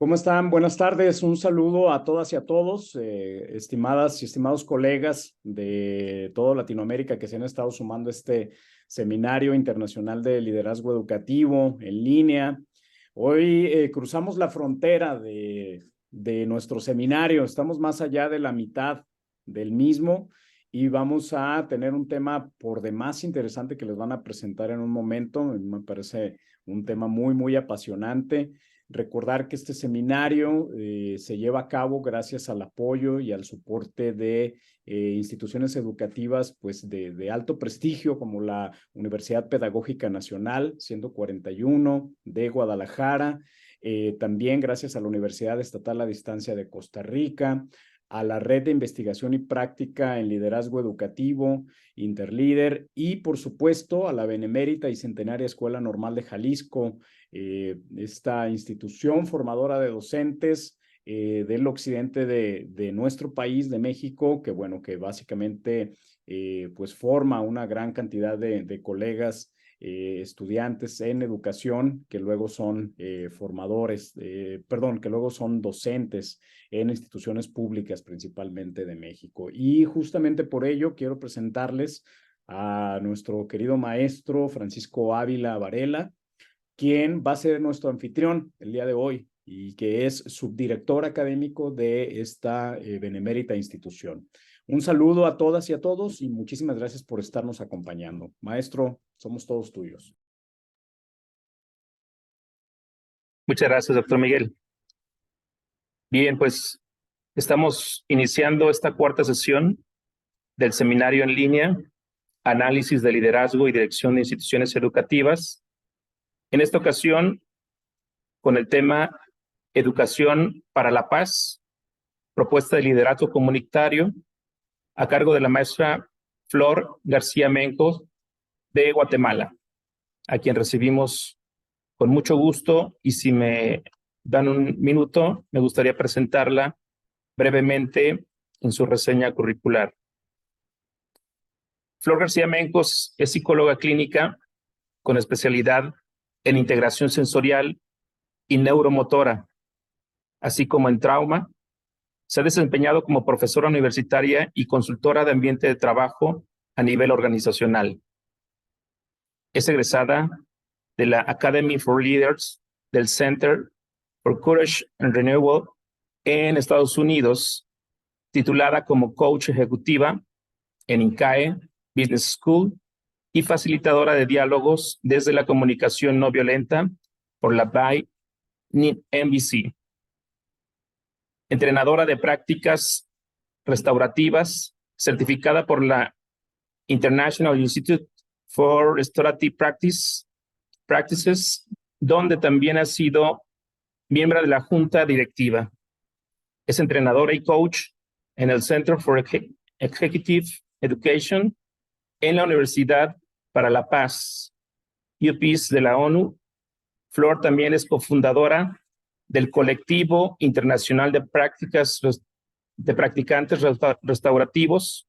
¿Cómo están? Buenas tardes. Un saludo a todas y a todos, estimadas y estimados colegas de toda Latinoamérica que se han estado sumando a este Seminario Internacional de Liderazgo Educativo en línea. Hoy cruzamos la frontera de nuestro seminario. Estamos más allá de la mitad del mismo y vamos a tener un tema por demás interesante que les van a presentar en un momento. Me parece un tema muy apasionante. Recordar que este seminario se lleva a cabo gracias al apoyo y al soporte de instituciones educativas pues de alto prestigio como la Universidad Pedagógica Nacional 141 de Guadalajara, también gracias a la Universidad Estatal a Distancia de Costa Rica, a la Red de Investigación y Práctica en Liderazgo Educativo, Interlíder, y por supuesto a la Benemérita y Centenaria Escuela Normal de Jalisco, esta institución formadora de docentes del occidente de nuestro país, de México, que bueno, que básicamente pues forma una gran cantidad de colegas estudiantes en educación que luego son formadores, perdón, que luego son docentes en instituciones públicas principalmente de México. Y justamente por ello quiero presentarles a nuestro querido maestro Francisco Ávila Varela, quien va a ser nuestro anfitrión el día de hoy y que es subdirector académico de esta benemérita institución. Un saludo a todas y a todos y muchísimas gracias por estarnos acompañando. Maestro, somos todos tuyos. Muchas gracias, doctor Miguel. Bien, pues estamos iniciando esta cuarta sesión del seminario en línea, Análisis de Liderazgo y Dirección de Instituciones Educativas. En esta ocasión, con el tema Educación para la Paz, propuesta de liderazgo comunitario, a cargo de la maestra Flor García Mencos de Guatemala, a quien recibimos con mucho gusto, y si me dan un minuto, me gustaría presentarla brevemente en su reseña curricular. Flor García Mencos es psicóloga clínica con especialidad en integración sensorial y neuromotora, así como en trauma. Se ha desempeñado como profesora universitaria y consultora de ambiente de trabajo a nivel organizacional. Es egresada de la Academy for Leaders del Center for Courage and Renewal en Estados Unidos, titulada como coach ejecutiva en INCAE Business School y facilitadora de diálogos desde la comunicación no violenta por la BY NBC. Entrenadora de prácticas restaurativas, certificada por la International Institute for Restorative Practices, donde también ha sido miembro de la junta directiva. Es entrenadora y coach en el Center for Executive Education en la Universidad para la Paz, UPeace de la ONU. Flor también es cofundadora del Colectivo Internacional de Practicantes Restaurativos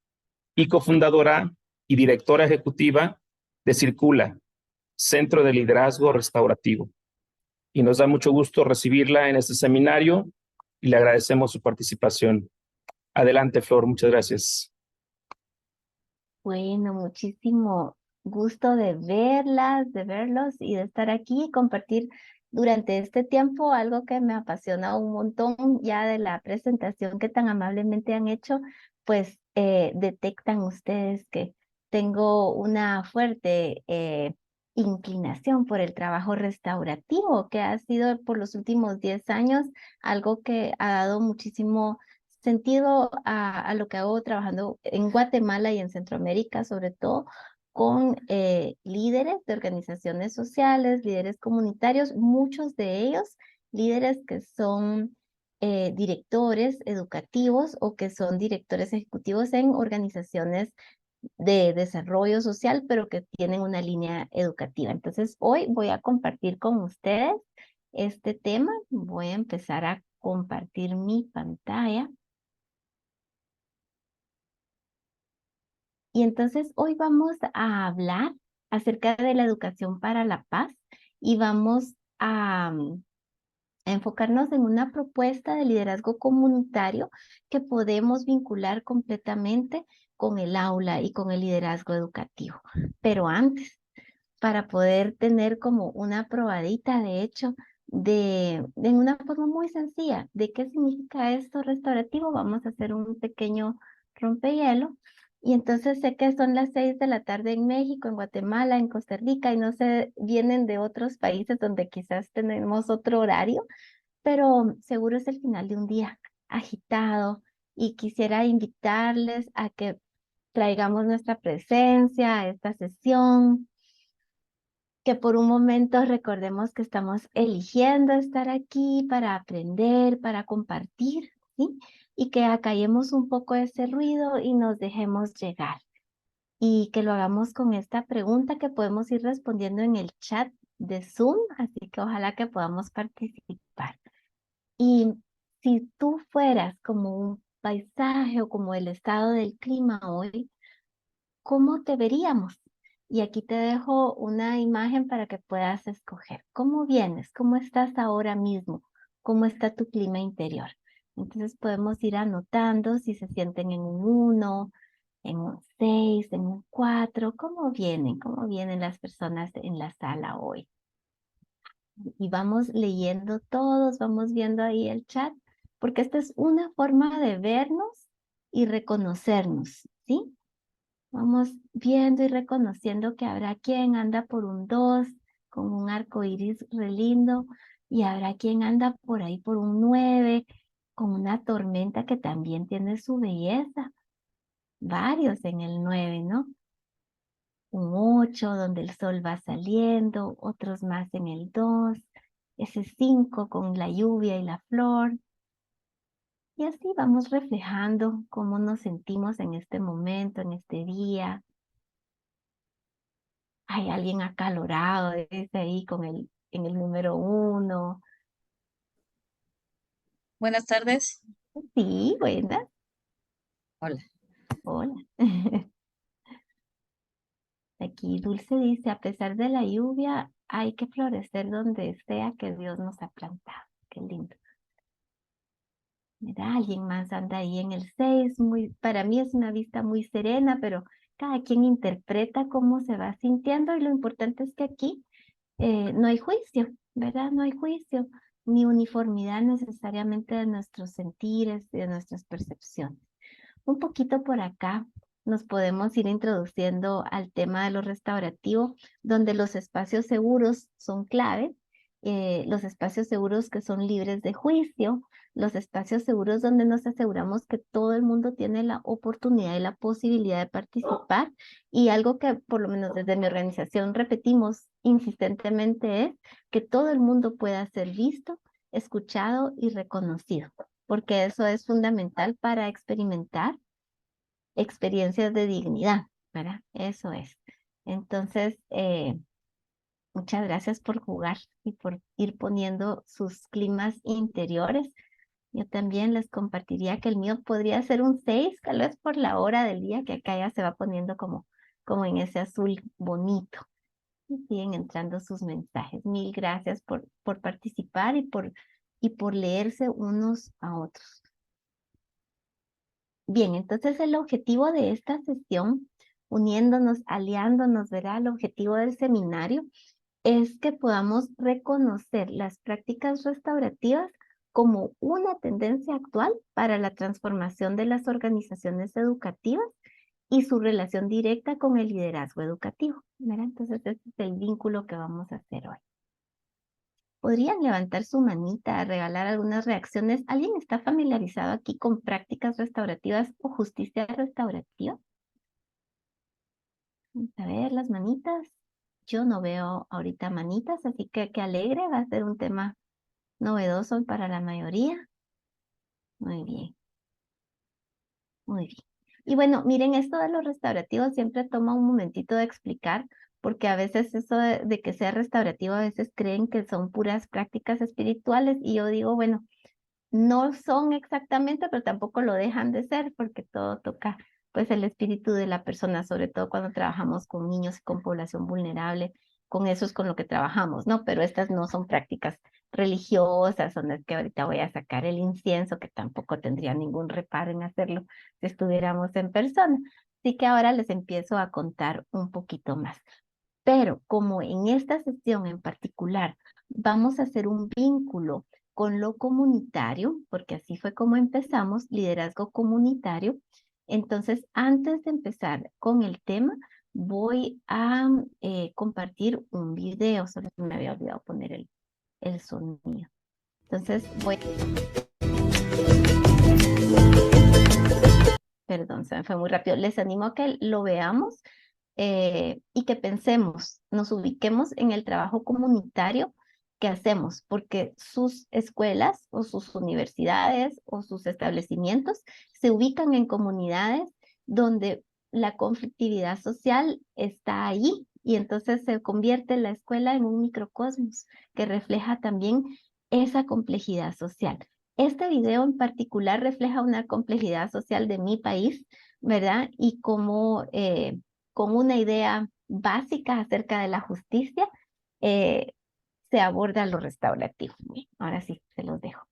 y cofundadora y directora ejecutiva de Circula, Centro de Liderazgo Restaurativo. Y nos da mucho gusto recibirla en este seminario y le agradecemos su participación. Adelante, Flor, muchas gracias. Bueno, muchísimo gusto de verlas, de verlos y de estar aquí y compartir durante este tiempo algo que me apasiona un montón ya de la presentación que tan amablemente han hecho, pues detectan ustedes que tengo una fuerte inclinación por el trabajo restaurativo, que ha sido por los últimos 10 años algo que ha dado muchísimo sentido a lo que hago trabajando en Guatemala y en Centroamérica, sobre todo con líderes de organizaciones sociales, líderes comunitarios, muchos de ellos líderes que son directores educativos o que son directores ejecutivos en organizaciones de desarrollo social, pero que tienen una línea educativa. Entonces, hoy voy a compartir con ustedes este tema. Voy a empezar a compartir mi pantalla. Y entonces hoy vamos a hablar acerca de la educación para la paz y vamos a a enfocarnos en una propuesta de liderazgo comunitario que podemos vincular completamente con el aula y con el liderazgo educativo. Pero antes, para poder tener como una probadita, de hecho, de una forma muy sencilla, de qué significa esto restaurativo, vamos a hacer un pequeño rompehielo. Y entonces sé que son las 6 de la tarde en México, en Guatemala, en Costa Rica, y no sé, vienen de otros países donde quizás tenemos otro horario, pero seguro es el final de un día agitado y quisiera invitarles a que traigamos nuestra presencia a esta sesión, que por un momento recordemos que estamos eligiendo estar aquí para aprender, para compartir, ¿sí? Y que acallemos un poco ese ruido y nos dejemos llegar. Y que lo hagamos con esta pregunta que podemos ir respondiendo en el chat de Zoom, así que ojalá que podamos participar. Y si tú fueras como un paisaje o como el estado del clima hoy, ¿cómo te veríamos? Y aquí te dejo una imagen para que puedas escoger. ¿Cómo vienes? ¿Cómo estás ahora mismo? ¿Cómo está tu clima interior? Entonces podemos ir anotando si se sienten en un 1, en un 6, en un 4. ¿Cómo vienen? ¿Cómo vienen las personas en la sala hoy? Y vamos leyendo todos, vamos viendo ahí el chat, porque esta es una forma de vernos y reconocernos, ¿sí? Vamos viendo y reconociendo que habrá quien anda por un 2 con un arco iris re lindo, y habrá quien anda por ahí por un 9 con una tormenta que también tiene su belleza. Varios en el 9, ¿no? Un 8 donde el sol va saliendo, otros más en el 2, ese 5 con la lluvia y la flor. Y así vamos reflejando cómo nos sentimos en este momento, en este día. Hay alguien acalorado, dice ahí en el número 1. Buenas tardes. Sí, buenas. Hola. Hola. Aquí Dulce dice, a pesar de la lluvia, hay que florecer donde sea que Dios nos ha plantado. Qué lindo. Mira, alguien más anda ahí en el 6. Para mí es una vista muy serena, pero cada quien interpreta cómo se va sintiendo, y lo importante es que aquí no hay juicio, ¿verdad? No hay juicio ni uniformidad necesariamente de nuestros sentires, de nuestras percepciones. Un poquito por acá nos podemos ir introduciendo al tema de lo restaurativo, donde los espacios seguros son claves, los espacios seguros que son libres de juicio, los espacios seguros donde nos aseguramos que todo el mundo tiene la oportunidad y la posibilidad de participar. Y algo que por lo menos desde mi organización repetimos insistentemente es que todo el mundo pueda ser visto, escuchado y reconocido, porque eso es fundamental para experimentar experiencias de dignidad, ¿verdad? Eso es. Entonces, muchas gracias por jugar y por ir poniendo sus climas interiores. Yo también les compartiría que el mío podría ser un 6, tal vez por la hora del día, que acá ya se va poniendo como en ese azul bonito. Y siguen entrando sus mensajes. Mil gracias por participar y por leerse unos a otros. Bien, entonces el objetivo de esta sesión, uniéndonos, aliándonos, ¿verdad? El objetivo del seminario es que podamos reconocer las prácticas restaurativas como una tendencia actual para la transformación de las organizaciones educativas y su relación directa con el liderazgo educativo, ¿verdad? Entonces este es el vínculo que vamos a hacer hoy. ¿Podrían levantar su manita, regalar algunas reacciones? ¿Alguien está familiarizado aquí con prácticas restaurativas o justicia restaurativa? Vamos a ver las manitas. Yo no veo ahorita manitas, así que qué alegre, va a ser un tema novedoso para la mayoría. Muy bien, muy bien. Y bueno, miren, esto de los restaurativos siempre toma un momentito de explicar, porque a veces eso de que sea restaurativo, a veces creen que son puras prácticas espirituales, y yo digo, bueno, no son exactamente, pero tampoco lo dejan de ser, porque todo toca pues el espíritu de la persona, sobre todo cuando trabajamos con niños y con población vulnerable. Con eso es con lo que trabajamos, ¿no? Pero estas no son prácticas religiosas, o no es que ahorita voy a sacar el incienso, que tampoco tendría ningún reparo en hacerlo si estuviéramos en persona. Así que ahora les empiezo a contar un poquito más. Pero como en esta sesión en particular vamos a hacer un vínculo con lo comunitario, porque así fue como empezamos, liderazgo comunitario, entonces antes de empezar con el tema, voy a compartir un video, solo que me había olvidado poner el sonido. Entonces voy... Perdón, se me fue muy rápido. Les animo a que lo veamos y que pensemos, nos ubiquemos en el trabajo comunitario que hacemos, porque sus escuelas o sus universidades o sus establecimientos se ubican en comunidades donde la conflictividad social está ahí y entonces se convierte la escuela en un microcosmos que refleja también esa complejidad social. Este video en particular refleja una complejidad social de mi país, ¿verdad? Y cómo con una idea básica acerca de la justicia, se aborda lo restaurativo. Bien, ahora sí, se los dejo.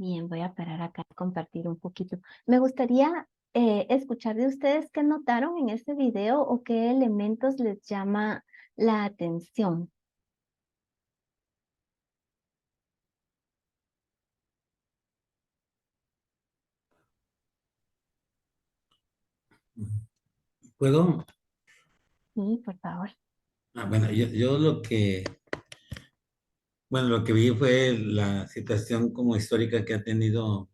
Bien, voy a parar acá a compartir un poquito. Me gustaría escuchar de ustedes qué notaron en este video o qué elementos les llama la atención. ¿Puedo? Sí, por favor. Bueno, yo lo lo que vi fue la situación como histórica que ha tenido,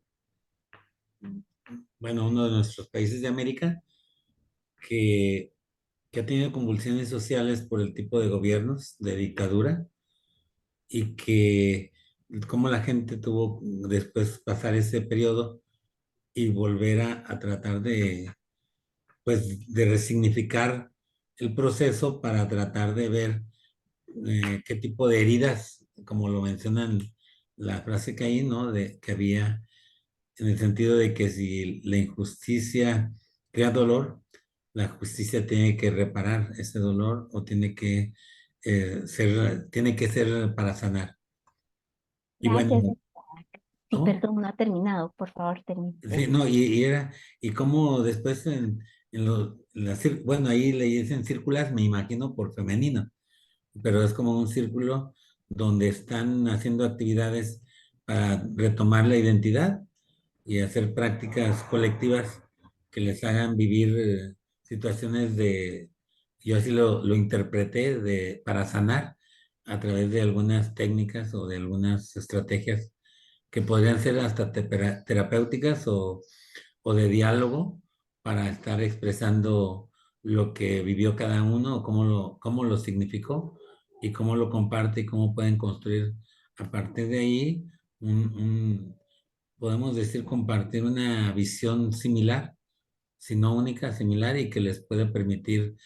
uno de nuestros países de América, que, que ha tenido convulsiones sociales por el tipo de gobiernos, de dictadura, y que cómo la gente tuvo después pasar ese periodo y volver a tratar de resignificar el proceso para tratar de ver qué tipo de heridas, como lo mencionan la frase que hay, ¿no? Que había en el sentido de que si la injusticia crea dolor, la justicia tiene que reparar ese dolor o tiene que ser para sanar. Y Gracias. bueno, Sí, ¿cómo? perdón, no ha terminado. Por favor, termine. Sí, no, y cómo después bueno, ahí le dicen círculas, me imagino por femenino, pero es como un círculo donde están haciendo actividades para retomar la identidad y hacer prácticas colectivas que les hagan vivir situaciones yo así lo interpreté, para sanar a través de algunas técnicas o de algunas estrategias que podrían ser hasta terapéuticas o de diálogo para estar expresando lo que vivió cada uno, o cómo lo significó y cómo lo comparte y cómo pueden construir a partir de ahí podemos decir, compartir una visión similar, si no única, similar, y que les puede permitir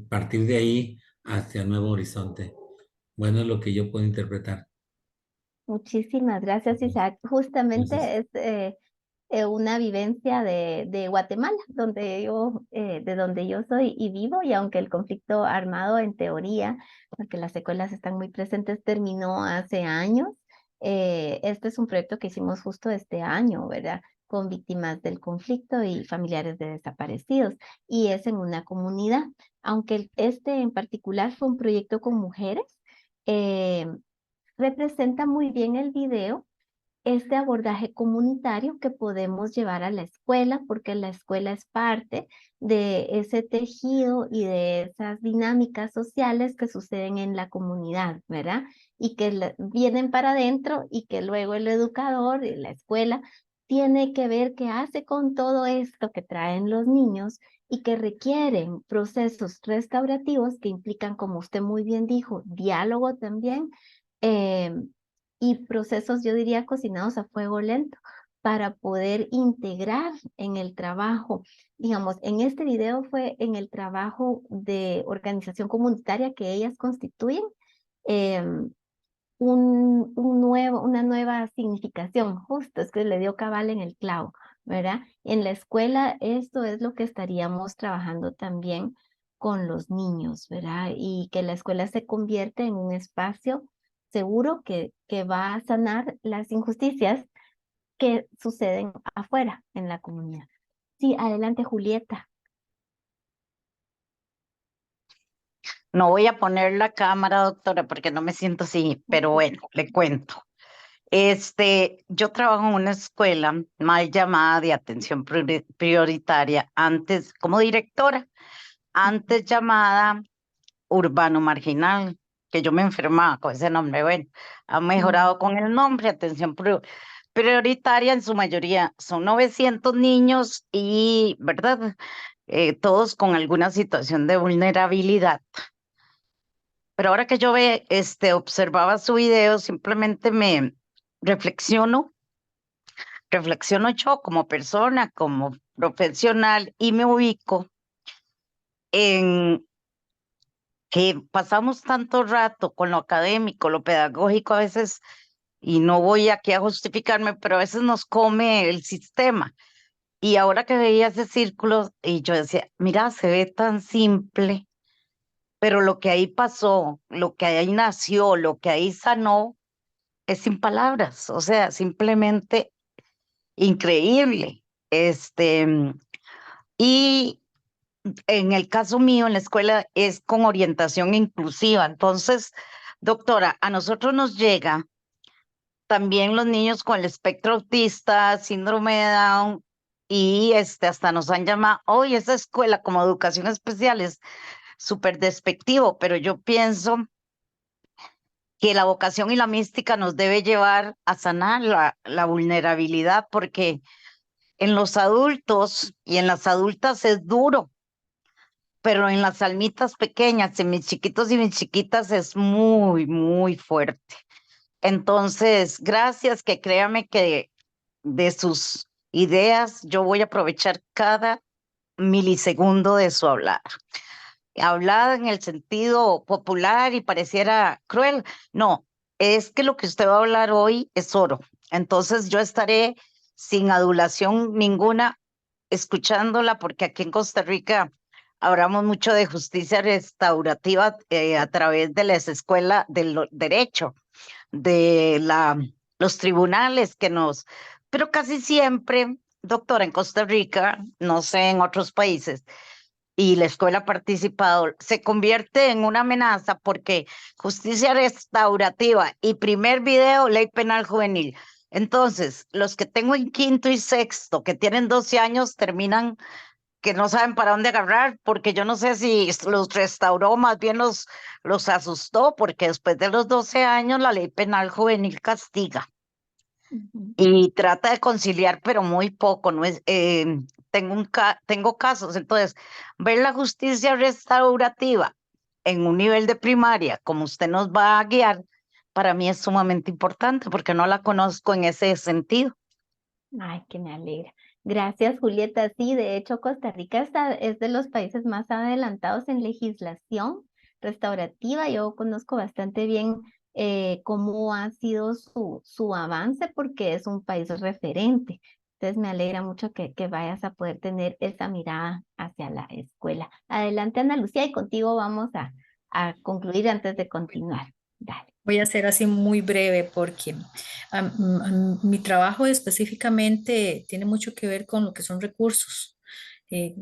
partir de ahí hacia nuevo horizonte. Bueno, es lo que yo puedo interpretar. Muchísimas gracias, Isaac. Entonces, Justamente es una vivencia de Guatemala, de donde yo soy y vivo, y aunque el conflicto armado en teoría, porque las secuelas están muy presentes, terminó hace años, este es un proyecto que hicimos justo este año, ¿verdad? Con víctimas del conflicto y familiares de desaparecidos, y es en una comunidad. Aunque este en particular fue un proyecto con mujeres, eh, representa muy bien el video este abordaje comunitario que podemos llevar a la escuela, porque la escuela es parte de ese tejido y de esas dinámicas sociales que suceden en la comunidad, ¿verdad? Y que vienen para adentro y que luego el educador y la escuela tiene que ver qué hace con todo esto que traen los niños y que requieren procesos restaurativos que implican, como usted muy bien dijo, diálogo también, eh, y procesos, yo diría, cocinados a fuego lento para poder integrar en el trabajo. Digamos, en este video fue en el trabajo de organización comunitaria que ellas constituyen, eh, una nueva significación, justo, es que le dio cabal en el clavo, ¿verdad? En la escuela esto es lo que estaríamos trabajando también con los niños, ¿verdad? Y que la escuela se convierte en un espacio seguro que va a sanar las injusticias que suceden afuera en la comunidad. Sí, adelante, Julieta. No voy a poner la cámara, doctora, porque no me siento así, pero bueno, le cuento. Yo trabajo en una escuela mal llamada de atención prioritaria, antes como directora, antes llamada Urbano Marginal, que yo me enfermaba con ese nombre. Bueno, ha mejorado con el nombre, atención prioritaria, en su mayoría son 900 niños y, ¿verdad? Todos con alguna situación de vulnerabilidad. Pero ahora que yo observaba su video, simplemente me reflexiono, reflexiono yo como persona, como profesional, y me ubico en que pasamos tanto rato con lo académico, lo pedagógico a veces, y no voy aquí a justificarme, pero a veces nos come el sistema. Y ahora que veía ese círculo, y yo decía, mira, se ve tan simple, pero lo que ahí pasó, lo que ahí nació, lo que ahí sanó, es sin palabras, o sea, simplemente increíble. Y en el caso mío, en la escuela, es con orientación inclusiva. Entonces, doctora, a nosotros nos llega también los niños con el espectro autista, síndrome de Down, y hasta nos han llamado, hoy esa escuela como educación especial es súper despectivo, pero yo pienso que la vocación y la mística nos debe llevar a sanar la vulnerabilidad, porque en los adultos y en las adultas es duro, pero en las almitas pequeñas, en mis chiquitos y mis chiquitas es muy, muy fuerte. Entonces, gracias, que créame que de sus ideas yo voy a aprovechar cada milisegundo de su hablar. Hablada en el sentido popular y pareciera cruel. No, es que lo que usted va a hablar hoy es oro. Entonces yo estaré sin adulación ninguna escuchándola, porque aquí en Costa Rica hablamos mucho de justicia restaurativa a través de las escuelas del derecho, de los tribunales pero casi siempre, doctora, en Costa Rica, no sé en otros países, y la escuela ha participado, se convierte en una amenaza porque justicia restaurativa y primer video, ley penal juvenil. Entonces, los que tengo en quinto y sexto, que tienen 12 años, terminan que no saben para dónde agarrar, porque yo no sé si los restauró, más bien los asustó, porque después de los 12 años la ley penal juvenil castiga y trata de conciliar, pero muy poco, no es, tengo casos, entonces, ver la justicia restaurativa en un nivel de primaria, como usted nos va a guiar, para mí es sumamente importante, porque no la conozco en ese sentido. Ay, que me alegra. Gracias, Julieta. Sí, de hecho, Costa Rica es de los países más adelantados en legislación restaurativa. Yo conozco bastante bien cómo ha sido su avance porque es un país referente. Entonces me alegra mucho que vayas a poder tener esa mirada hacia la escuela. Adelante, Ana Lucía, y contigo vamos a concluir antes de continuar. Dale. Voy a ser así muy breve porque mi trabajo específicamente tiene mucho que ver con lo que son recursos.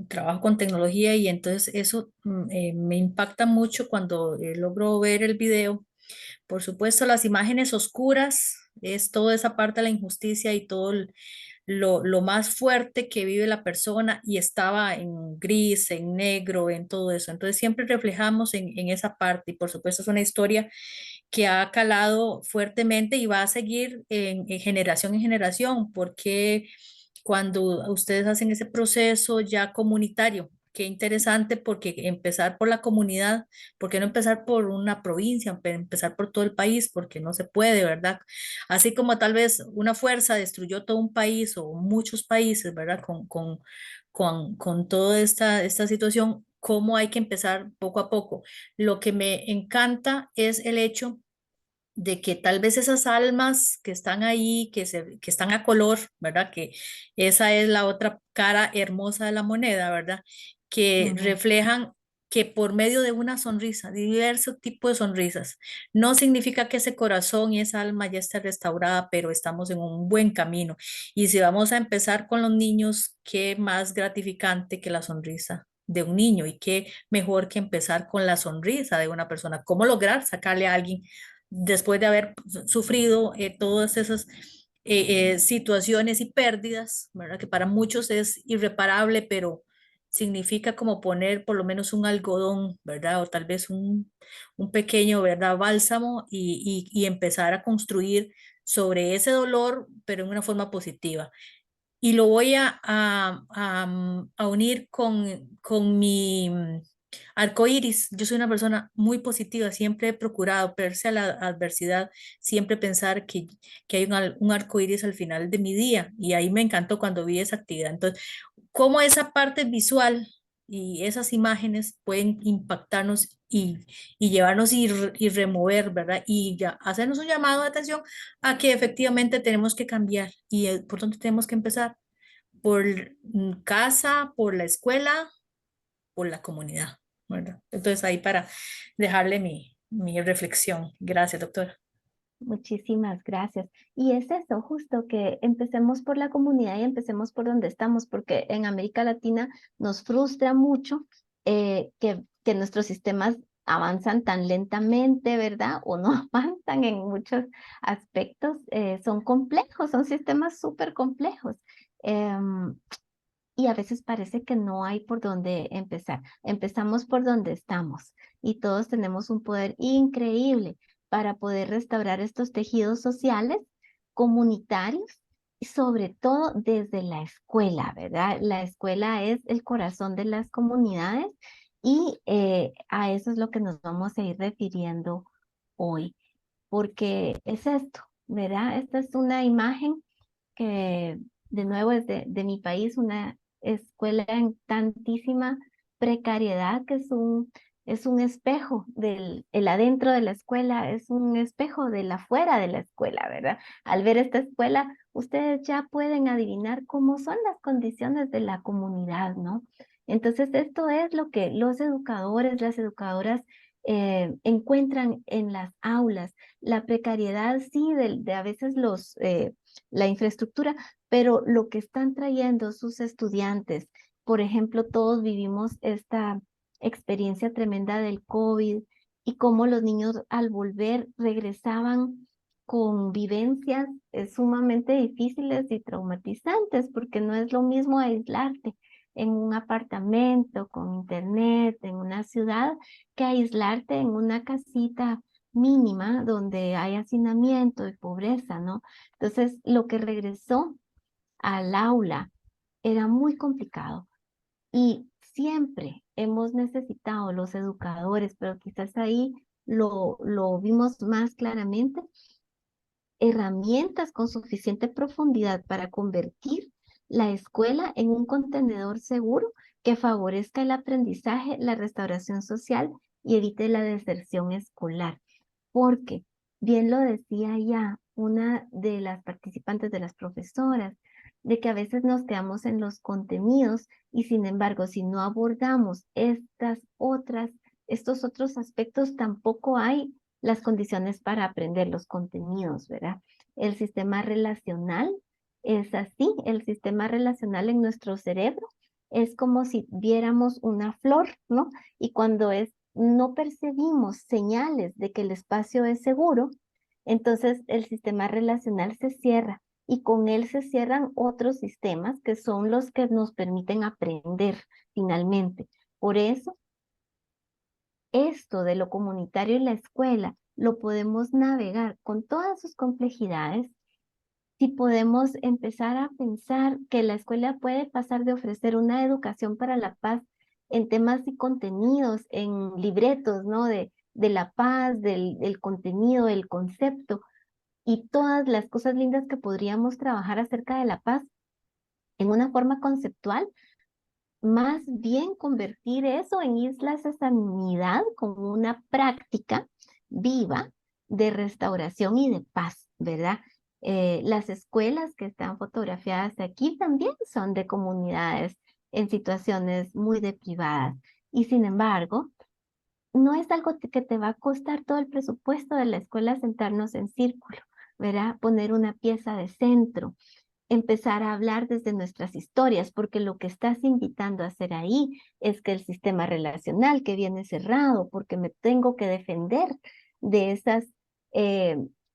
Trabajo con tecnología y entonces eso me impacta mucho cuando logro ver el video. Por supuesto, las imágenes oscuras es toda esa parte de la injusticia y todo lo más fuerte que vive la persona y estaba en gris, en negro, en todo eso. Entonces siempre reflejamos en esa parte y por supuesto es una historia que ha calado fuertemente y va a seguir en generación, porque cuando ustedes hacen ese proceso ya comunitario, qué interesante, porque empezar por la comunidad, ¿por qué no empezar por una provincia, empezar por todo el país? Porque no se puede, ¿verdad? Así como tal vez una fuerza destruyó todo un país o muchos países, ¿verdad? Con toda esta situación, ¿cómo hay que empezar poco a poco? Lo que me encanta es el hecho de que tal vez esas almas que están ahí, que están a color, ¿verdad? Que esa es la otra cara hermosa de la moneda, ¿verdad? Que reflejan que por medio de una sonrisa, diversos tipos de sonrisas, no significa que ese corazón y esa alma ya esté restaurada, pero estamos en un buen camino. Y si vamos a empezar con los niños, qué más gratificante que la sonrisa de un niño y qué mejor que empezar con la sonrisa de una persona. ¿Cómo lograr sacarle a alguien después de haber sufrido todas esas situaciones y pérdidas, ¿verdad? Que para muchos es irreparable, pero significa como poner por lo menos un algodón, ¿verdad? O tal vez un pequeño, ¿verdad? Bálsamo y empezar a construir sobre ese dolor, pero en una forma positiva. Y lo voy a unir con mi arco iris. Yo soy una persona muy positiva, siempre he procurado, pese a la adversidad, siempre pensar que hay un arco iris al final de mi día. Y ahí me encantó cuando vi esa actividad. Entonces, cómo esa parte visual y esas imágenes pueden impactarnos y llevarnos y remover, ¿verdad? Y ya hacernos un llamado de atención a que efectivamente tenemos que cambiar y por dónde tenemos que empezar. Por casa, por la escuela, por la comunidad, ¿verdad? Entonces ahí para dejarle mi reflexión. Gracias, doctora. Muchísimas gracias. Y es eso, justo que empecemos por la comunidad y empecemos por donde estamos, porque en América Latina nos frustra mucho que nuestros sistemas avanzan tan lentamente, ¿verdad? O no avanzan en muchos aspectos. Son complejos, son sistemas súper complejos. Y a veces parece que no hay por dónde empezar. Empezamos por donde estamos y todos tenemos un poder increíble para poder restaurar estos tejidos sociales, comunitarios y sobre todo desde la escuela, ¿verdad? La escuela es el corazón de las comunidades y a eso es lo que nos vamos a ir refiriendo hoy, porque es esto, ¿verdad? Esta es una imagen que de nuevo es de mi país, una escuela en tantísima precariedad que es un espejo del el adentro de la escuela, es un espejo del afuera de la escuela, ¿verdad? Al ver esta escuela, ustedes ya pueden adivinar cómo son las condiciones de la comunidad, ¿no? Entonces, esto es lo que los educadores, las educadoras encuentran en las aulas. La precariedad, sí, de a veces la infraestructura, pero lo que están trayendo sus estudiantes por ejemplo, todos vivimos esta experiencia tremenda del COVID y cómo los niños al volver regresaban con vivencias sumamente difíciles y traumatizantes, porque no es lo mismo aislarte en un apartamento con internet en una ciudad que aislarte en una casita mínima donde hay hacinamiento y pobreza, ¿no? Entonces, lo que regresó al aula era muy complicado y siempre hemos necesitado los educadores, pero quizás ahí lo vimos más claramente, herramientas con suficiente profundidad para convertir la escuela en un contenedor seguro que favorezca el aprendizaje, la restauración social y evite la deserción escolar. Porque, bien lo decía ya una de las participantes, de las profesoras, de que a veces nos quedamos en los contenidos y sin embargo, si no abordamos estos otros aspectos, tampoco hay las condiciones para aprender los contenidos, ¿verdad? El sistema relacional es así, el sistema relacional en nuestro cerebro es como si viéramos una flor, ¿no? Y cuando no percibimos señales de que el espacio es seguro, entonces el sistema relacional se cierra y con él se cierran otros sistemas que son los que nos permiten aprender finalmente. Por eso, esto de lo comunitario en la escuela lo podemos navegar con todas sus complejidades si podemos empezar a pensar que la escuela puede pasar de ofrecer una educación para la paz en temas y contenidos, en libretos, ¿no? De la paz, del contenido, del concepto y todas las cosas lindas que podríamos trabajar acerca de la paz en una forma conceptual, más bien convertir eso en islas de sanidad como una práctica viva de restauración y de paz, ¿verdad? Las escuelas que están fotografiadas aquí también son de comunidades en situaciones muy deprivadas y sin embargo, no es algo que te va a costar todo el presupuesto de la escuela sentarnos en círculo, ¿verdad? Poner una pieza de centro, empezar a hablar desde nuestras historias, porque lo que estás invitando a hacer ahí es que el sistema relacional que viene cerrado, porque me tengo que defender de esas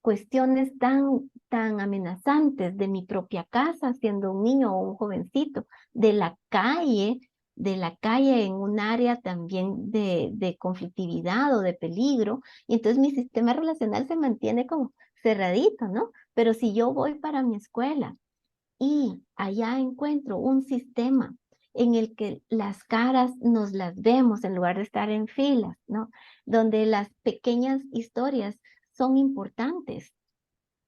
cuestiones tan amenazantes de mi propia casa, siendo un niño o un jovencito, de la calle en un área también de conflictividad o de peligro, y entonces mi sistema relacional se mantiene como cerradito, ¿no? Pero si yo voy para mi escuela y allá encuentro un sistema en el que las caras nos las vemos en lugar de estar en filas, ¿no? Donde las pequeñas historias son importantes.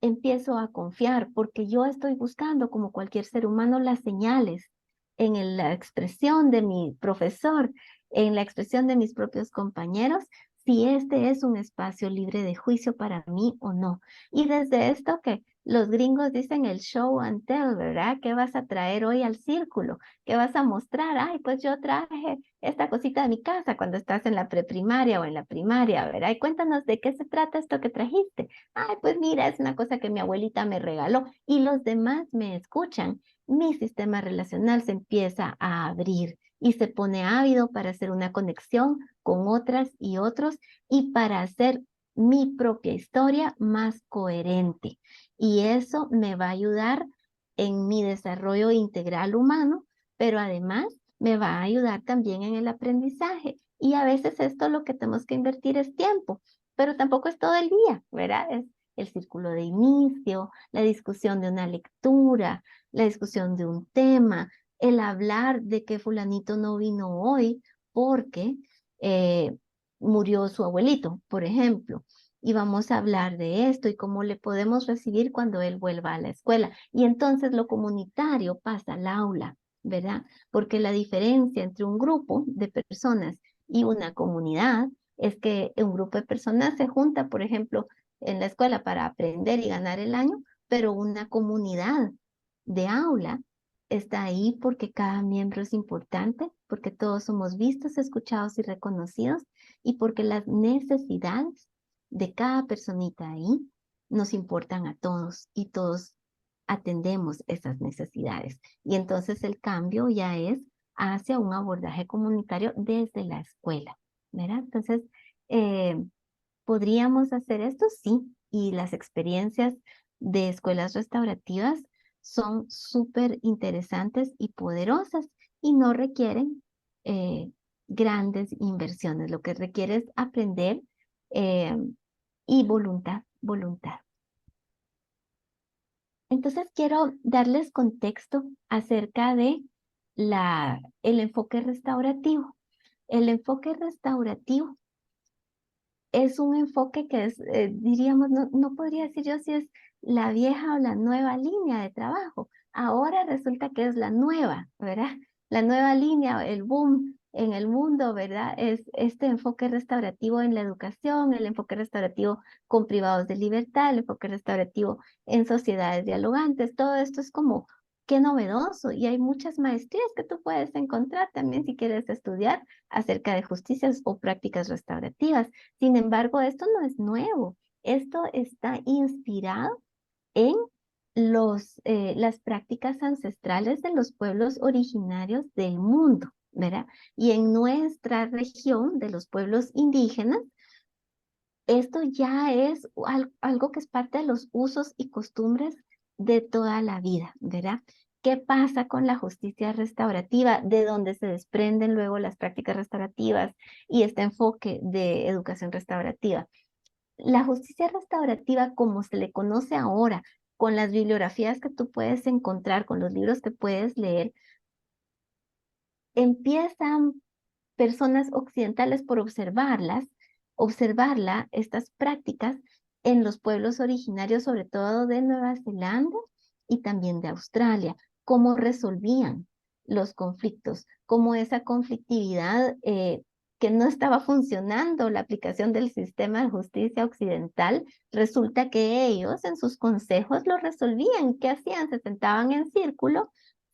Empiezo a confiar porque yo estoy buscando, como cualquier ser humano, las señales en la expresión de mi profesor, en la expresión de mis propios compañeros, si este es un espacio libre de juicio para mí o no. Y desde esto que los gringos dicen el show and tell, ¿verdad? ¿Qué vas a traer hoy al círculo? ¿Qué vas a mostrar? Ay, pues yo traje esta cosita de mi casa cuando estás en la preprimaria o en la primaria, ¿verdad? Y cuéntanos de qué se trata esto que trajiste. Ay, pues mira, es una cosa que mi abuelita me regaló y los demás me escuchan. Mi sistema relacional se empieza a abrir y se pone ávido para hacer una conexión con otras y otros y para hacer mi propia historia más coherente. Y eso me va a ayudar en mi desarrollo integral humano, pero además me va a ayudar también en el aprendizaje. Y a veces esto lo que tenemos que invertir es tiempo, pero tampoco es todo el día, ¿verdad? Es el círculo de inicio, la discusión de una lectura, la discusión de un tema, el hablar de que fulanito no vino hoy porque murió su abuelito, por ejemplo. Y vamos a hablar de esto y cómo le podemos recibir cuando él vuelva a la escuela. Y entonces lo comunitario pasa al aula, ¿verdad? Porque la diferencia entre un grupo de personas y una comunidad es que un grupo de personas se junta, por ejemplo, en la escuela para aprender y ganar el año, pero una comunidad de aula está ahí porque cada miembro es importante, porque todos somos vistos, escuchados y reconocidos, y porque las necesidades de cada personita ahí nos importan a todos y todos atendemos esas necesidades. Y entonces el cambio ya es hacia un abordaje comunitario desde la escuela, ¿verdad? Entonces, ¿podríamos hacer esto? Sí, y las experiencias de escuelas restaurativas son súper interesantes y poderosas y no requieren grandes inversiones. Lo que requiere es aprender y voluntad. Entonces quiero darles contexto acerca de el enfoque restaurativo. El enfoque restaurativo es un enfoque que es, diríamos, no podría decir yo si es la vieja o la nueva línea de trabajo. Ahora resulta que es la nueva, ¿verdad? La nueva línea, el boom en el mundo, ¿verdad? Es este enfoque restaurativo en la educación, el enfoque restaurativo con privados de libertad, el enfoque restaurativo en sociedades dialogantes. Todo esto es como, qué novedoso. Y hay muchas maestrías que tú puedes encontrar también si quieres estudiar acerca de justicias o prácticas restaurativas. Sin embargo, esto no es nuevo. Esto está inspirado en las prácticas ancestrales de los pueblos originarios del mundo, ¿verdad? Y en nuestra región de los pueblos indígenas, esto ya es algo que es parte de los usos y costumbres de toda la vida, ¿verdad? ¿Qué pasa con la justicia restaurativa? De donde se desprenden luego las prácticas restaurativas y este enfoque de educación restaurativa. La justicia restaurativa, como se le conoce ahora, con las bibliografías que tú puedes encontrar, con los libros que puedes leer, empiezan personas occidentales por estas prácticas en los pueblos originarios, sobre todo de Nueva Zelanda y también de Australia, cómo resolvían los conflictos, cómo esa conflictividad que no estaba funcionando, la aplicación del sistema de justicia occidental, resulta que ellos en sus consejos lo resolvían. ¿Qué hacían? Se sentaban en círculo,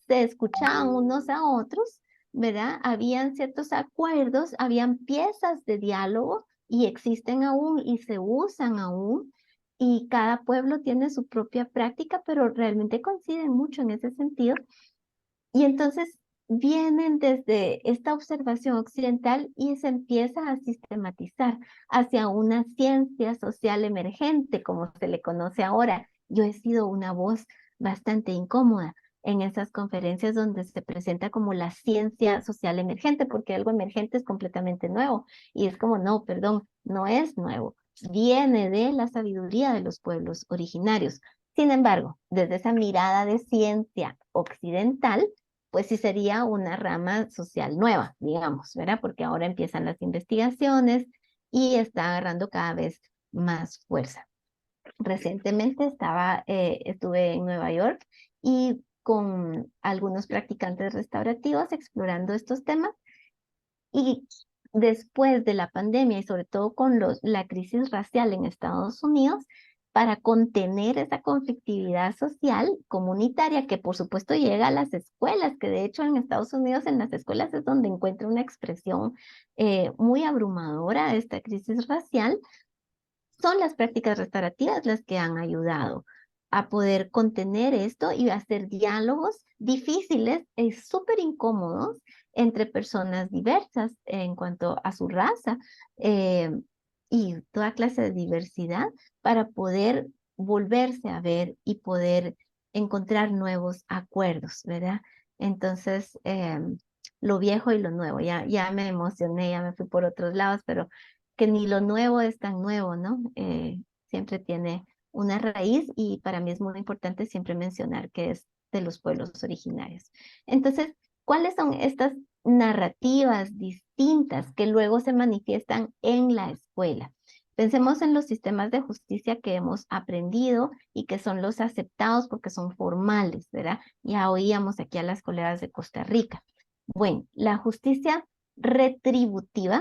se escuchaban unos a otros, ¿verdad? Habían ciertos acuerdos, habían piezas de diálogo y existen aún y se usan aún, y cada pueblo tiene su propia práctica, pero realmente coinciden mucho en ese sentido. Y entonces vienen desde esta observación occidental y se empieza a sistematizar hacia una ciencia social emergente, como se le conoce ahora. Yo he sido una voz bastante incómoda en esas conferencias donde se presenta como la ciencia social emergente, porque algo emergente es completamente nuevo. Y es como, no, perdón, no es nuevo. Viene de la sabiduría de los pueblos originarios. Sin embargo, desde esa mirada de ciencia occidental, pues sí sería una rama social nueva, digamos, ¿verdad? Porque ahora empiezan las investigaciones y está agarrando cada vez más fuerza. Recientemente estuve en Nueva York y con algunos practicantes restaurativos explorando estos temas, y después de la pandemia y sobre todo con la crisis racial en Estados Unidos, para contener esa conflictividad social comunitaria que por supuesto llega a las escuelas, que de hecho en Estados Unidos en las escuelas es donde encuentra una expresión muy abrumadora de esta crisis racial. Son las prácticas restaurativas las que han ayudado a poder contener esto y hacer diálogos difíciles y súper incómodos entre personas diversas en cuanto a su raza y toda clase de diversidad, para poder volverse a ver y poder encontrar nuevos acuerdos, ¿verdad? Entonces, lo viejo y lo nuevo, ya me emocioné, ya me fui por otros lados, pero que ni lo nuevo es tan nuevo, ¿no? Siempre tiene una raíz y para mí es muy importante siempre mencionar que es de los pueblos originarios. Entonces, ¿cuáles son estas narrativas distintas que luego se manifiestan en la escuela? Pensemos en los sistemas de justicia que hemos aprendido y que son los aceptados porque son formales, ¿verdad? Ya oíamos aquí a las colegas de Costa Rica. Bueno, la justicia retributiva.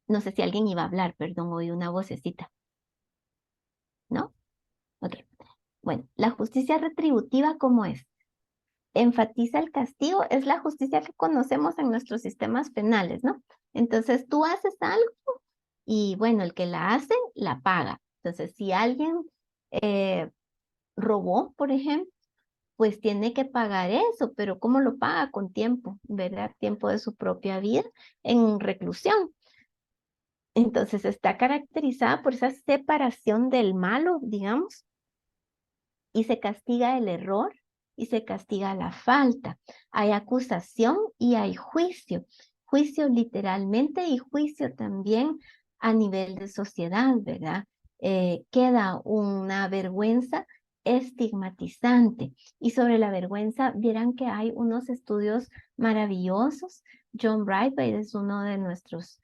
No sé si alguien iba a hablar, perdón, oí una vocecita. ¿No? Ok. Bueno, la justicia retributiva, ¿cómo es? Enfatiza el castigo, es la justicia que conocemos en nuestros sistemas penales, ¿no? Entonces tú haces algo y bueno, el que la hace, la paga. Entonces, si alguien robó, por ejemplo, pues tiene que pagar eso, pero ¿cómo lo paga? Con tiempo, ¿verdad? Tiempo de su propia vida en reclusión. Entonces está caracterizada por esa separación del malo, digamos, y se castiga el error y se castiga la falta. Hay acusación y hay juicio. Juicio literalmente y juicio también a nivel de sociedad, ¿verdad? Queda una vergüenza estigmatizante. Y sobre la vergüenza, vieran que hay unos estudios maravillosos. John Brightway es uno de nuestros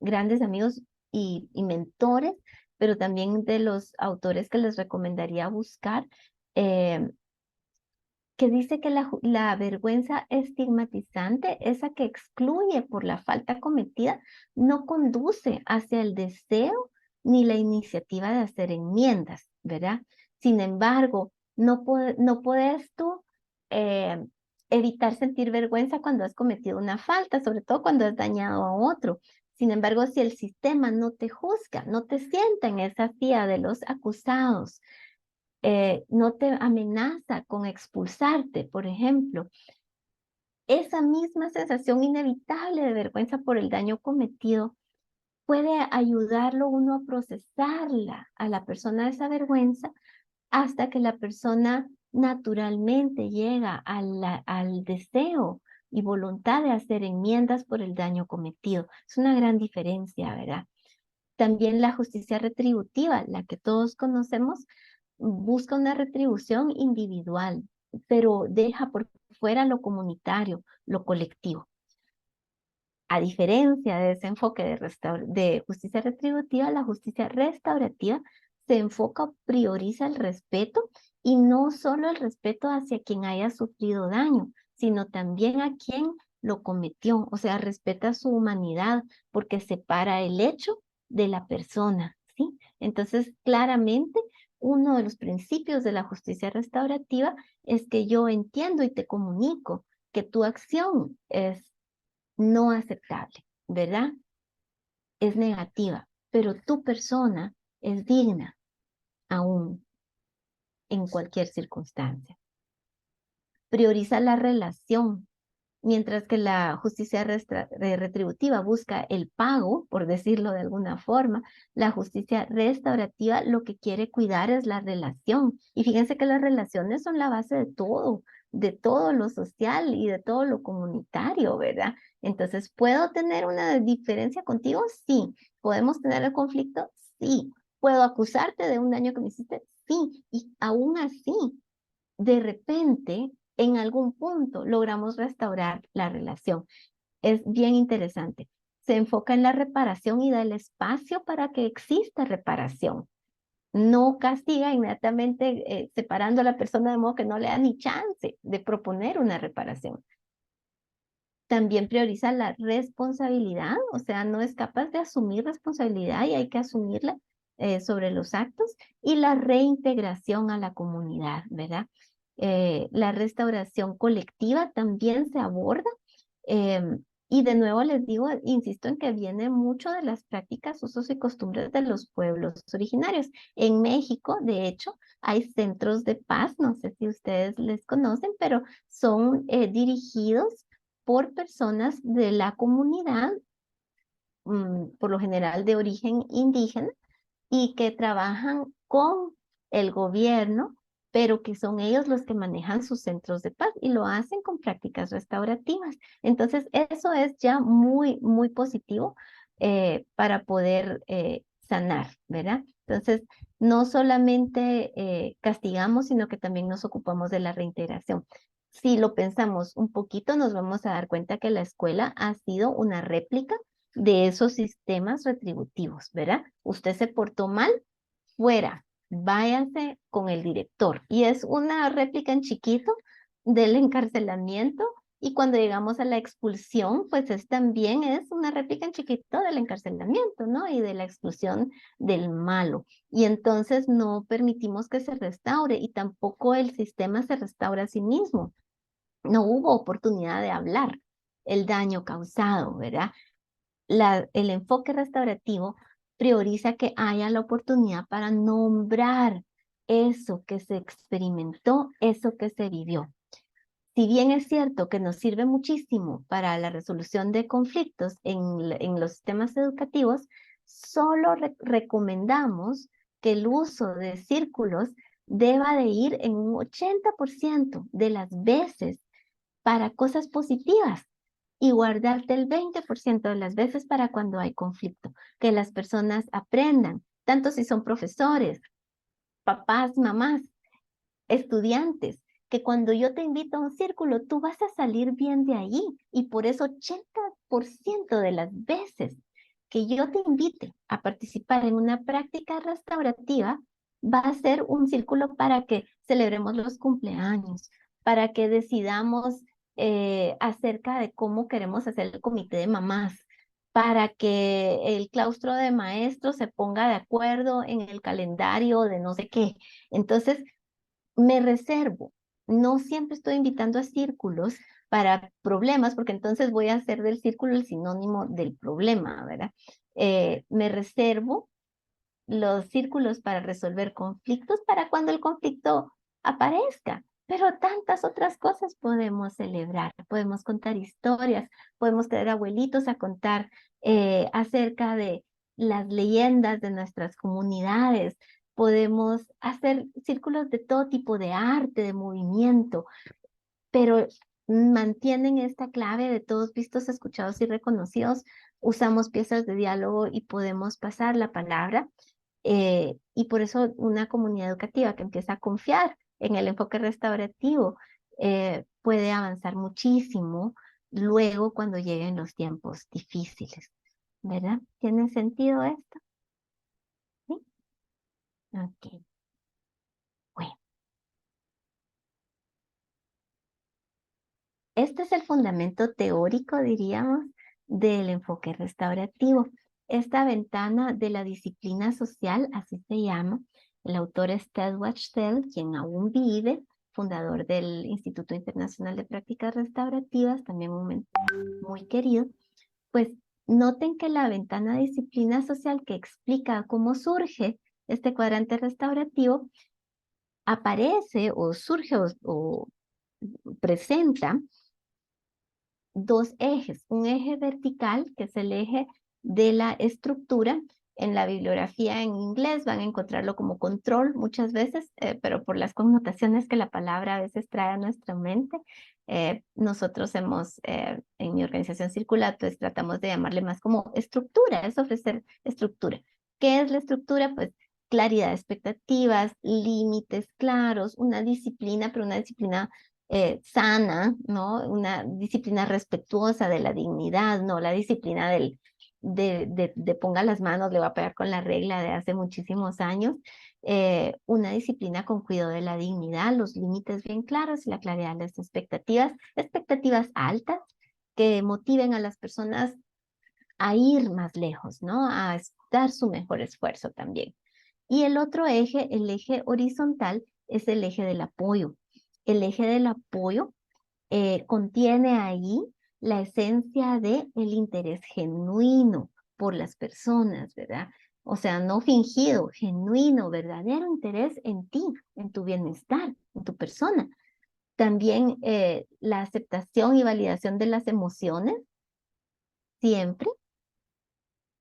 grandes amigos y mentores, pero también de los autores que les recomendaría buscar, que dice que la vergüenza estigmatizante, esa que excluye por la falta cometida, no conduce hacia el deseo ni la iniciativa de hacer enmiendas, ¿verdad? Sin embargo, no puedes tú evitar sentir vergüenza cuando has cometido una falta, sobre todo cuando has dañado a otro. Sin embargo, si el sistema no te juzga, no te sienta en esa silla de los acusados, no te amenaza con expulsarte, por ejemplo, esa misma sensación inevitable de vergüenza por el daño cometido puede ayudarlo uno a procesarla a la persona esa vergüenza hasta que la persona naturalmente llega al deseo y voluntad de hacer enmiendas por el daño cometido. Es una gran diferencia, ¿verdad? También la justicia retributiva, la que todos conocemos, busca una retribución individual, pero deja por fuera lo comunitario, lo colectivo. A diferencia de ese enfoque de justicia retributiva, la justicia restaurativa se enfoca o prioriza el respeto, y no solo el respeto hacia quien haya sufrido daño, sino también a quien lo cometió. O sea, respeta su humanidad porque separa el hecho de la persona, ¿sí? Entonces, claramente, uno de los principios de la justicia restaurativa es que yo entiendo y te comunico que tu acción es no aceptable, ¿verdad? Es negativa, pero tu persona es digna aún en cualquier circunstancia. Prioriza la relación, mientras que la justicia retributiva busca el pago, por decirlo de alguna forma. La justicia restaurativa lo que quiere cuidar es la relación. Y fíjense que las relaciones son la base de todo lo social y de todo lo comunitario, ¿verdad? Entonces, ¿puedo tener una diferencia contigo? Sí. ¿Podemos tener el conflicto? Sí. ¿Puedo acusarte de un daño que me hiciste? Sí. Y aún así, de repente, en algún punto logramos restaurar la relación. Es bien interesante. Se enfoca en la reparación y da el espacio para que exista reparación. No castiga inmediatamente separando a la persona de modo que no le da ni chance de proponer una reparación. También prioriza la responsabilidad, o sea, no es capaz de asumir responsabilidad y hay que asumirla sobre los actos, y la reintegración a la comunidad, ¿verdad? La restauración colectiva también se aborda, y de nuevo les digo, insisto en que viene mucho de las prácticas, usos y costumbres de los pueblos originarios. En México, de hecho, hay centros de paz, no sé si ustedes les conocen, pero son dirigidos por personas de la comunidad, por lo general de origen indígena, y que trabajan con el gobierno, pero que son ellos los que manejan sus centros de paz y lo hacen con prácticas restaurativas. Entonces, eso es ya muy, muy positivo para poder sanar, ¿verdad? Entonces, no solamente castigamos, sino que también nos ocupamos de la reintegración. Si lo pensamos un poquito, nos vamos a dar cuenta que la escuela ha sido una réplica de esos sistemas retributivos, ¿verdad? Usted se portó mal, fuera, váyase con el director. Y es una réplica en chiquito del encarcelamiento, y cuando llegamos a la expulsión, pues también es una réplica en chiquito del encarcelamiento, ¿no? Y de la expulsión del malo. Y entonces no permitimos que se restaure, y tampoco el sistema se restaura a sí mismo. No hubo oportunidad de hablar el daño causado, ¿verdad? El enfoque restaurativo prioriza que haya la oportunidad para nombrar eso que se experimentó, eso que se vivió. Si bien es cierto que nos sirve muchísimo para la resolución de conflictos en los sistemas educativos, solo recomendamos que el uso de círculos deba de ir en un 80% de las veces para cosas positivas y guardarte el 20% de las veces para cuando hay conflicto. Que las personas aprendan, tanto si son profesores, papás, mamás, estudiantes, que cuando yo te invito a un círculo, tú vas a salir bien de ahí. Y por eso 80% de las veces que yo te invite a participar en una práctica restaurativa, va a ser un círculo para que celebremos los cumpleaños, para que decidamos acerca de cómo queremos hacer el comité de mamás, para que el claustro de maestros se ponga de acuerdo en el calendario de no sé qué. Entonces, me reservo. No siempre estoy invitando a círculos para problemas, porque entonces voy a hacer del círculo el sinónimo del problema, ¿verdad? Me reservo los círculos para resolver conflictos para cuando el conflicto aparezca. Pero tantas otras cosas podemos celebrar. Podemos contar historias, podemos traer abuelitos a contar acerca de las leyendas de nuestras comunidades. Podemos hacer círculos de todo tipo de arte, de movimiento, pero mantienen esta clave de todos vistos, escuchados y reconocidos. Usamos piezas de diálogo y podemos pasar la palabra. Y por eso una comunidad educativa que empieza a confiar en el enfoque restaurativo puede avanzar muchísimo luego cuando lleguen los tiempos difíciles, ¿verdad? ¿Tiene sentido esto? ¿Sí? Ok. Bueno. Este es el fundamento teórico, diríamos, del enfoque restaurativo. Esta ventana de la disciplina social, así se llama, el autor es Ted Wachtel, quien aún vive, fundador del Instituto Internacional de Prácticas Restaurativas, también muy querido. Pues noten que la ventana de disciplina social que explica cómo surge este cuadrante restaurativo aparece o surge o presenta dos ejes, un eje vertical, que es el eje de la estructura. En la bibliografía en inglés van a encontrarlo como control muchas veces, pero por las connotaciones que la palabra a veces trae a nuestra mente, nosotros en mi organización circular, pues tratamos de llamarle más como estructura, es ofrecer estructura. ¿Qué es la estructura? Pues claridad de expectativas, límites claros, una disciplina, pero una disciplina sana, ¿no? Una disciplina respetuosa de la dignidad, no la disciplina de ponga las manos, le va a pegar con la regla de hace muchísimos años. Una disciplina con cuidado de la dignidad, los límites bien claros y la claridad de las expectativas altas que motiven a las personas a ir más lejos, ¿no? A dar su mejor esfuerzo también. Y el otro eje, el eje horizontal, es el eje del apoyo. El eje del apoyo contiene ahí la esencia del interés genuino por las personas, ¿verdad? O sea, no fingido, genuino, verdadero interés en ti, en tu bienestar, en tu persona. También la aceptación y validación de las emociones, siempre.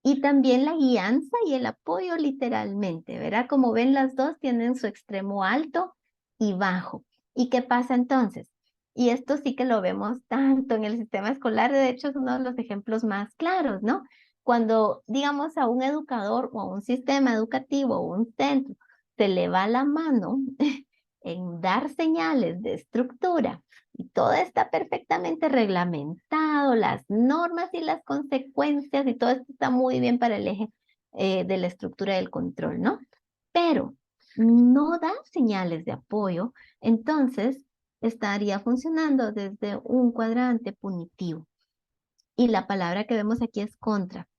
Y también la guianza y el apoyo literalmente, ¿verdad? Como ven, las dos tienen su extremo alto y bajo. ¿Y qué pasa entonces? Y esto sí que lo vemos tanto en el sistema escolar, de hecho es uno de los ejemplos más claros, ¿no? Cuando, digamos, a un educador o a un sistema educativo o un centro se le va la mano en dar señales de estructura y todo está perfectamente reglamentado, las normas y las consecuencias y todo esto está muy bien para el eje de la estructura del control, ¿no? Pero no da señales de apoyo, entonces estaría funcionando desde un cuadrante punitivo. Y la palabra que vemos aquí es contra,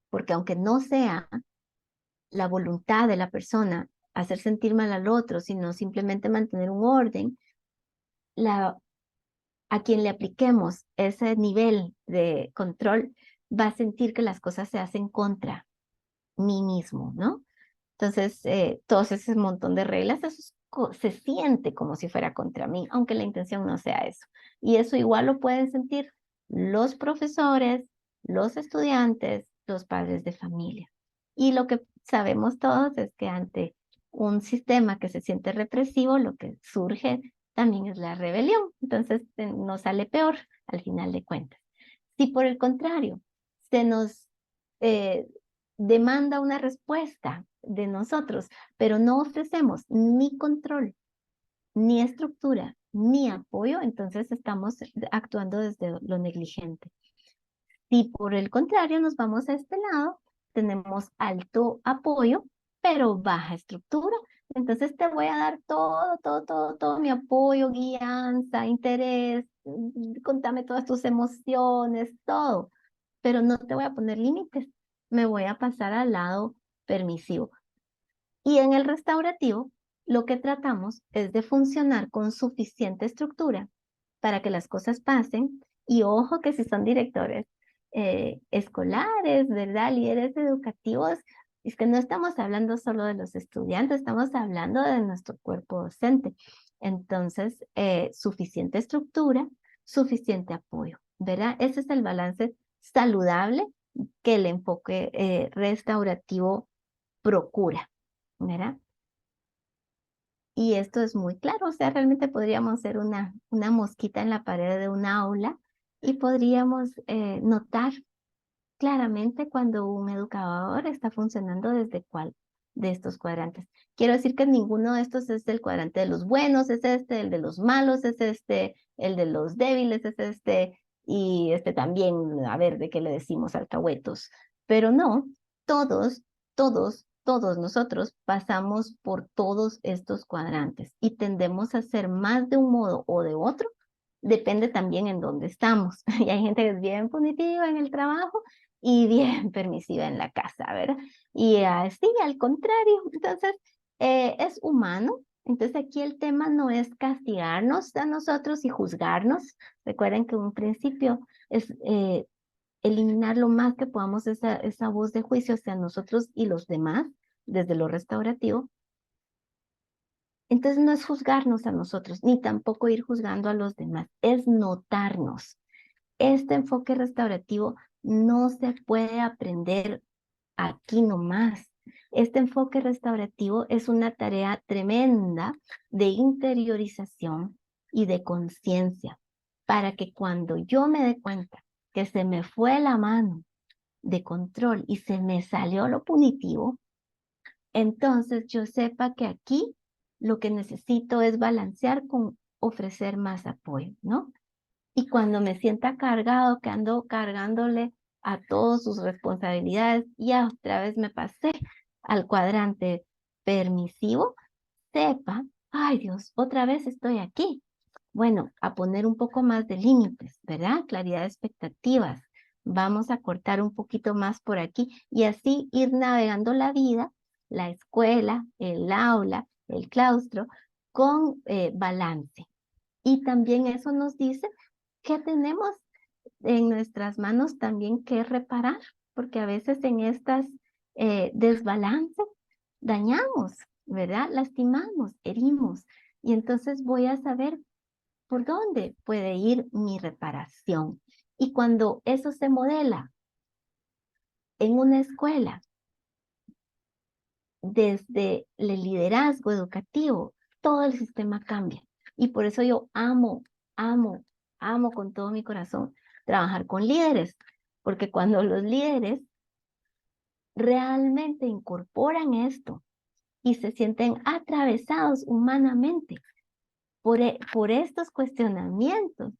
porque aunque no sea la voluntad de la persona hacer sentir mal al otro, sino simplemente mantener un orden, a quien le apliquemos ese nivel de control va a sentir que las cosas se hacen contra mí mismo, ¿no? Entonces, todo ese montón de reglas, eso se siente como si fuera contra mí, aunque la intención no sea eso. Y eso igual lo pueden sentir los profesores, los estudiantes, los padres de familia. Y lo que sabemos todos es que ante un sistema que se siente represivo, lo que surge también es la rebelión. Entonces, nos sale peor al final de cuentas. Si por el contrario, se nos demanda una respuesta de nosotros, pero no ofrecemos ni control, ni estructura, ni apoyo, entonces estamos actuando desde lo negligente. Si por el contrario nos vamos a este lado, tenemos alto apoyo, pero baja estructura. Entonces te voy a dar todo mi apoyo, guianza, interés, contame todas tus emociones, todo, pero no te voy a poner límites, me voy a pasar al lado permisivo. Y en el restaurativo, lo que tratamos es de funcionar con suficiente estructura para que las cosas pasen. Y ojo que si son directores escolares, ¿verdad? Líderes educativos, es que no estamos hablando solo de los estudiantes, estamos hablando de nuestro cuerpo docente. Entonces, suficiente estructura, suficiente apoyo, ¿verdad? Ese es el balance saludable que el enfoque restaurativo procura, ¿verdad? Y esto es muy claro, o sea, realmente podríamos ser una mosquita en la pared de un aula y podríamos notar claramente cuando un educador está funcionando desde cuál de estos cuadrantes. Quiero decir que ninguno de estos es el cuadrante de los buenos, es este, el de los malos es este, el de los débiles es este, y este también, a ver, ¿de qué le decimos alcahuetos? Pero no, todos nosotros pasamos por todos estos cuadrantes y tendemos a ser más de un modo o de otro, depende también en dónde estamos. Y hay gente que es bien punitiva en el trabajo y bien permisiva en la casa, ¿verdad? Y así, al contrario, entonces es humano. Entonces aquí el tema no es castigarnos a nosotros y juzgarnos. Recuerden que un principio es eliminar lo más que podamos esa voz de juicio hacia nosotros y los demás, desde lo restaurativo. Entonces no es juzgarnos a nosotros, ni tampoco ir juzgando a los demás, es notarnos. Este enfoque restaurativo no se puede aprender aquí nomás. Este enfoque restaurativo es una tarea tremenda de interiorización y de conciencia para que cuando yo me dé cuenta que se me fue la mano de control y se me salió lo punitivo, entonces yo sepa que aquí lo que necesito es balancear con ofrecer más apoyo, ¿no? Y cuando me sienta cargado, que ando cargándole a todas sus responsabilidades, ya otra vez me pasé al cuadrante permisivo, sepa, ay Dios, otra vez estoy aquí. Bueno, a poner un poco más de límites, ¿verdad? Claridad de expectativas. Vamos a cortar un poquito más por aquí y así ir navegando la vida, la escuela, el aula, el claustro, con balance. Y también eso nos dice que tenemos en nuestras manos también que reparar, porque a veces en estas desbalances dañamos, ¿verdad? Lastimamos, herimos. Y entonces voy a saber por dónde puede ir mi reparación. Y cuando eso se modela en una escuela, desde el liderazgo educativo, todo el sistema cambia. Y por eso yo amo con todo mi corazón trabajar con líderes, porque cuando los líderes realmente incorporan esto y se sienten atravesados humanamente por estos cuestionamientos,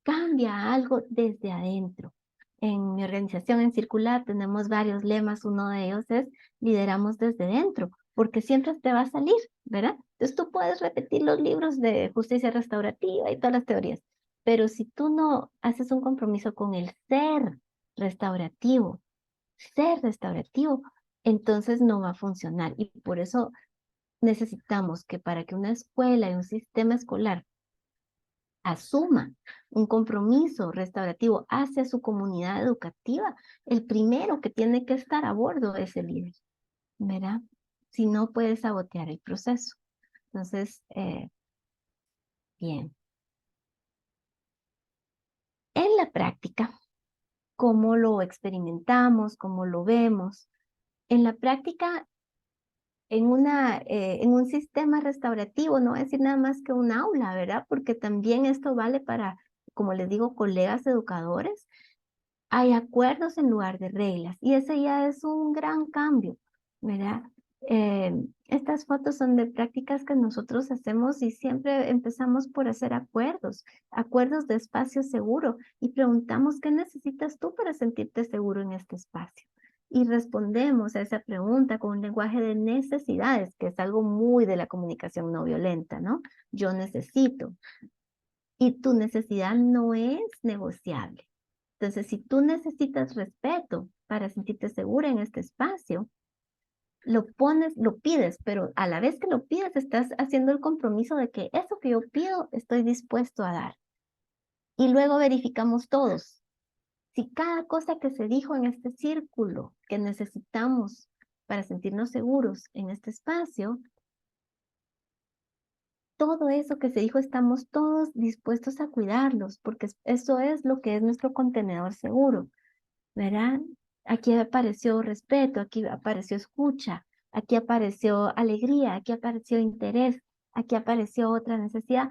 cambia algo desde adentro. En mi organización en Circular tenemos varios lemas, uno de ellos es lideramos desde dentro, porque siempre te va a salir, ¿verdad? Entonces tú puedes repetir los libros de justicia restaurativa y todas las teorías, pero si tú no haces un compromiso con el restaurativo, entonces no va a funcionar. Y por eso necesitamos que para que una escuela y un sistema escolar asuma un compromiso restaurativo hacia su comunidad educativa, el primero que tiene que estar a bordo es el líder, ¿verdad? si no puede sabotear el proceso. Entonces, bien. En la práctica, ¿cómo lo experimentamos? ¿Cómo lo vemos? En la práctica, en un sistema restaurativo, no voy a decir nada más que un aula, ¿verdad? Porque también esto vale para, como les digo, colegas educadores. Hay acuerdos en lugar de reglas y ese ya es un gran cambio, ¿verdad? Estas fotos son de prácticas que nosotros hacemos y siempre empezamos por hacer acuerdos de espacio seguro y preguntamos qué necesitas tú para sentirte seguro en este espacio. Y respondemos a esa pregunta con un lenguaje de necesidades, que es algo muy de la comunicación no violenta, ¿no? Yo necesito. Y tu necesidad no es negociable. Entonces, si tú necesitas respeto para sentirte segura en este espacio, lo pides, pero a la vez que lo pides, estás haciendo el compromiso de que eso que yo pido, estoy dispuesto a dar. Y luego verificamos todos. Si cada cosa que se dijo en este círculo que necesitamos para sentirnos seguros en este espacio, todo eso que se dijo estamos todos dispuestos a cuidarlos, porque eso es lo que es nuestro contenedor seguro, ¿verdad? Aquí apareció respeto, aquí apareció escucha, aquí apareció alegría, aquí apareció interés, aquí apareció otra necesidad.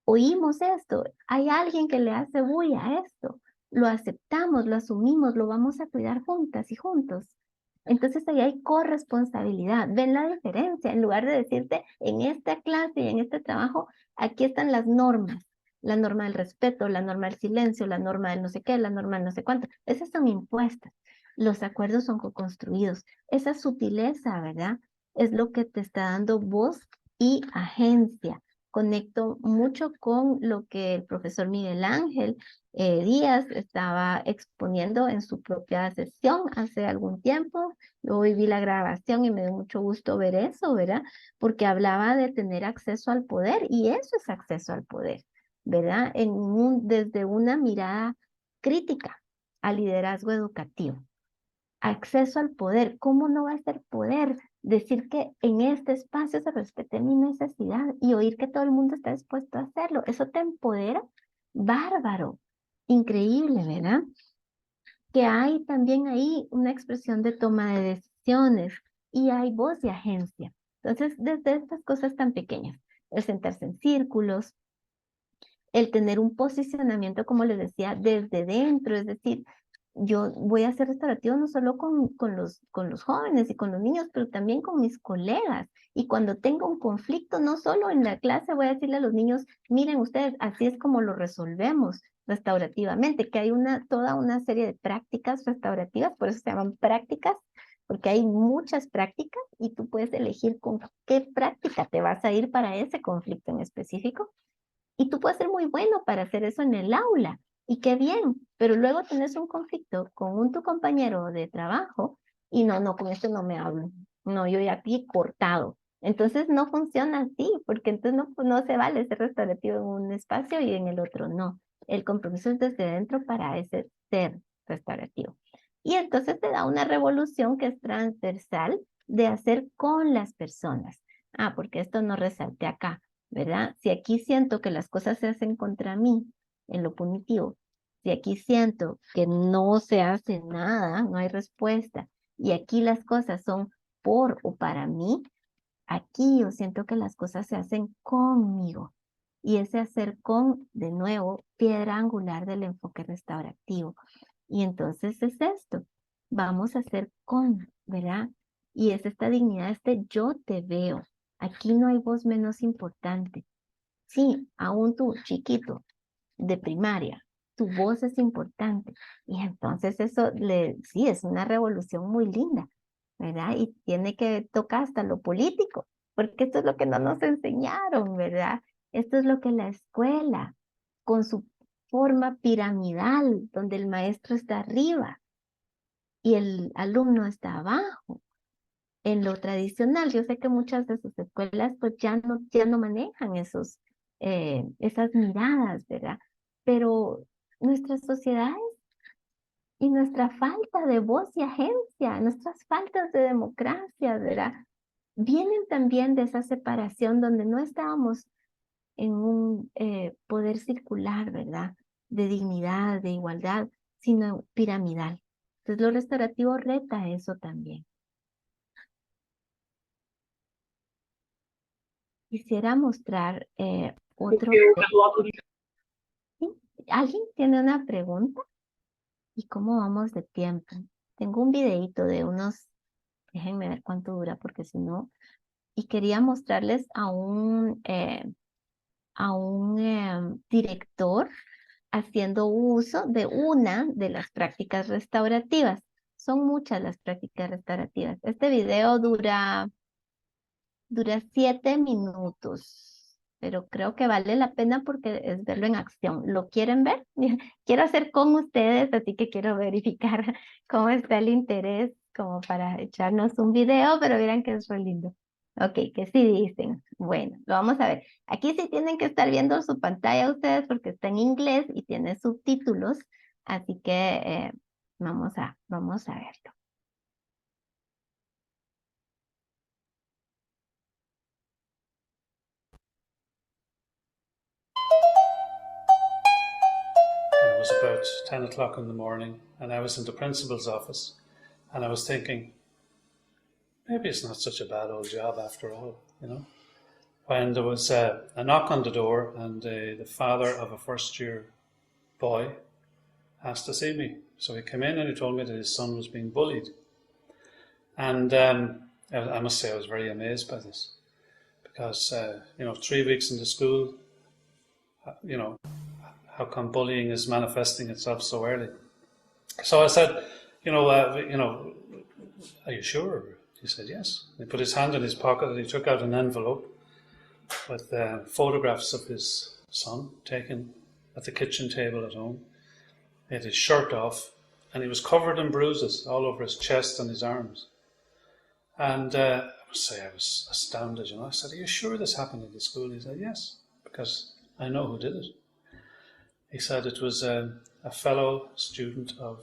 Oímos esto, hay alguien que le hace bulla a esto, lo aceptamos, lo asumimos, lo vamos a cuidar juntas y juntos. Entonces ahí hay corresponsabilidad. ¿Ven la diferencia? En lugar de decirte, en esta clase y en este trabajo, aquí están las normas. La norma del respeto, la norma del silencio, la norma del no sé qué, la norma del no sé cuánto. Esas son impuestas. Los acuerdos son co-construidos. Esa sutileza, ¿verdad? Es lo que te está dando voz y agencia. Conecto mucho con lo que el profesor Miguel Ángel Díaz estaba exponiendo en su propia sesión hace algún tiempo. Yo hoy vi la grabación y me dio mucho gusto ver eso, ¿verdad? Porque hablaba de tener acceso al poder y eso es acceso al poder, ¿verdad? Desde una mirada crítica al liderazgo educativo. Acceso al poder. ¿Cómo no va a ser poder decir que en este espacio se respete mi necesidad y oír que todo el mundo está dispuesto a hacerlo? Eso te empodera. Bárbaro. Increíble, ¿verdad? Que hay también ahí una expresión de toma de decisiones y hay voz de agencia. Entonces, desde estas cosas tan pequeñas, el sentarse en círculos, el tener un posicionamiento, como les decía, desde dentro, es decir, yo voy a ser restaurativo no solo con los jóvenes y con los niños, pero también con mis colegas. Y cuando tengo un conflicto, no solo en la clase voy a decirle a los niños, miren ustedes, así es como lo resolvemos restaurativamente, que hay toda una serie de prácticas restaurativas, por eso se llaman prácticas, porque hay muchas prácticas y tú puedes elegir con qué práctica te vas a ir para ese conflicto en específico. Y tú puedes ser muy bueno para hacer eso en el aula. Y qué bien, pero luego tenés un conflicto con tu compañero de trabajo y no, con esto no me hablo. No, yo ya aquí cortado. Entonces no funciona así, porque entonces no se vale ser restaurativo en un espacio y en el otro no. El compromiso es desde dentro para ese ser restaurativo. Y entonces te da una revolución que es transversal de hacer con las personas. Ah, porque esto no resalte acá, ¿verdad? Si aquí siento que las cosas se hacen contra mí, en lo punitivo, si aquí siento que no se hace nada, no hay respuesta, y aquí las cosas son por o para mí, aquí yo siento que las cosas se hacen conmigo. Y ese hacer con, de nuevo, piedra angular del enfoque restaurativo. Y entonces es esto, vamos a hacer con, ¿verdad? Y es esta dignidad, yo te veo. Aquí no hay voz menos importante. Sí, aún tú, chiquito, de primaria, tu voz es importante. Y entonces eso, sí, es una revolución muy linda, ¿verdad? Y tiene que tocar hasta lo político, porque esto es lo que no nos enseñaron, ¿verdad? Esto es lo que la escuela, con su forma piramidal, donde el maestro está arriba y el alumno está abajo. En lo tradicional, yo sé que muchas de sus escuelas pues ya no manejan esas miradas, ¿verdad? Pero nuestras sociedades y nuestra falta de voz y agencia, nuestras faltas de democracia, ¿verdad? vienen también de esa separación donde no estábamos en un poder circular, ¿verdad? De dignidad, de igualdad, sino piramidal. Entonces lo restaurativo reta eso también. Quisiera mostrar otro. ¿Sí? ¿Alguien tiene una pregunta? ¿Y cómo vamos de tiempo? Tengo un videito de unos, déjenme ver cuánto dura, porque si no, y quería mostrarles a un director haciendo uso de una de las prácticas restaurativas. Son muchas las prácticas restaurativas. Este video dura 7 minutos, pero creo que vale la pena porque es verlo en acción. ¿Lo quieren ver? Quiero hacer con ustedes, así que quiero verificar cómo está el interés como para echarnos un video, pero verán que es re lindo. Ok, que sí dicen. Bueno, lo vamos a ver. Aquí sí tienen que estar viendo su pantalla ustedes porque está en inglés y tiene subtítulos, así que vamos a verlo. It was about 10 o'clock in the morning, and I was in the principal's office, and I was thinking, maybe it's not such a bad old job after all, you know. When there was a knock on the door, and the father of a first-year boy asked to see me. So he came in and he told me that his son was being bullied. And I must say I was very amazed by this, because, 3 weeks into school, how come bullying is manifesting itself so early? So I said, are you sure? He said, yes. He put his hand in his pocket and he took out an envelope with photographs of his son taken at the kitchen table at home. He had his shirt off and he was covered in bruises all over his chest and his arms. And I must say I was astounded, I said, are you sure this happened at the school? He said, yes, because I know who did it. He said it was a fellow student of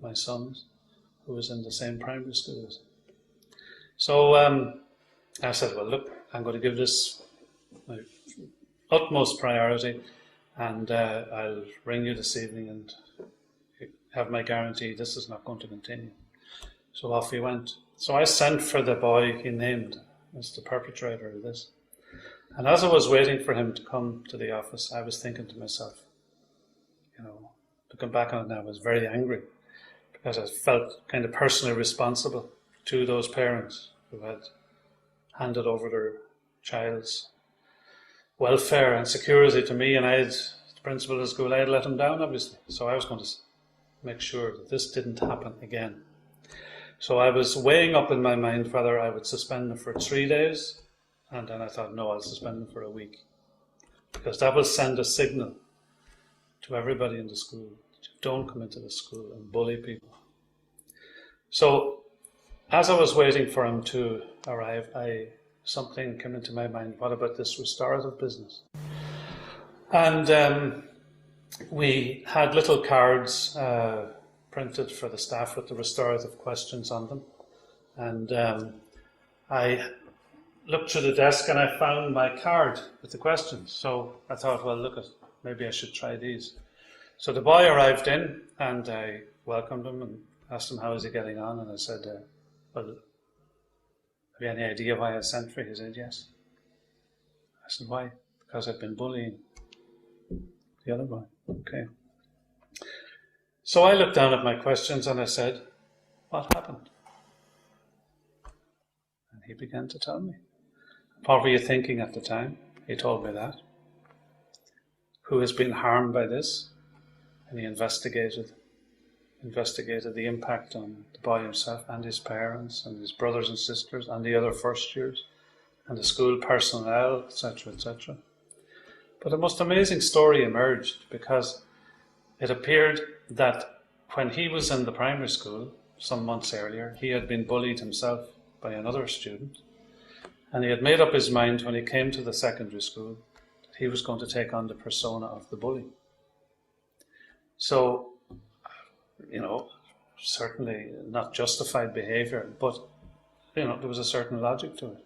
my son's who was in the same primary school as him. So I said, well, look, I'm going to give this my utmost priority, and I'll ring you this evening and have my guarantee this is not going to continue. So off he went. So I sent for the boy he named as the perpetrator of this. And as I was waiting for him to come to the office, I was thinking to myself, looking back on it now, I was very angry because I felt kind of personally responsible to those parents who had handed over their child's welfare and security to me, and I had, the principal of the school, I had let him down, obviously. So I was going to make sure that this didn't happen again. So I was weighing up in my mind whether I would suspend them for 3 days, and then I thought, no, I'll suspend them for a week, because that will send a signal to everybody in the school that you don't come into the school and bully people. So as I was waiting for him to arrive, something came into my mind. What about this restorative business? And we had little cards printed for the staff with the restorative questions on them. And I looked through the desk and I found my card with the questions. So I thought, well, look, maybe I should try these. So the boy arrived in and I welcomed him and asked him how is he getting on. And I said, well, have you any idea why I sent for you? He said, yes. I said, why? Because I've been bullying the other boy. Okay. So I looked down at my questions and I said, what happened? And he began to tell me. What were you thinking at the time? He told me that. Who has been harmed by this? And he investigated the impact on the boy himself and his parents and his brothers and sisters and the other first years and the school personnel, etc., etc. But a most amazing story emerged, because it appeared that when he was in the primary school some months earlier, he had been bullied himself by another student, and he had made up his mind when he came to the secondary school that he was going to take on the persona of the bully. So, certainly not justified behaviour, but there was a certain logic to it.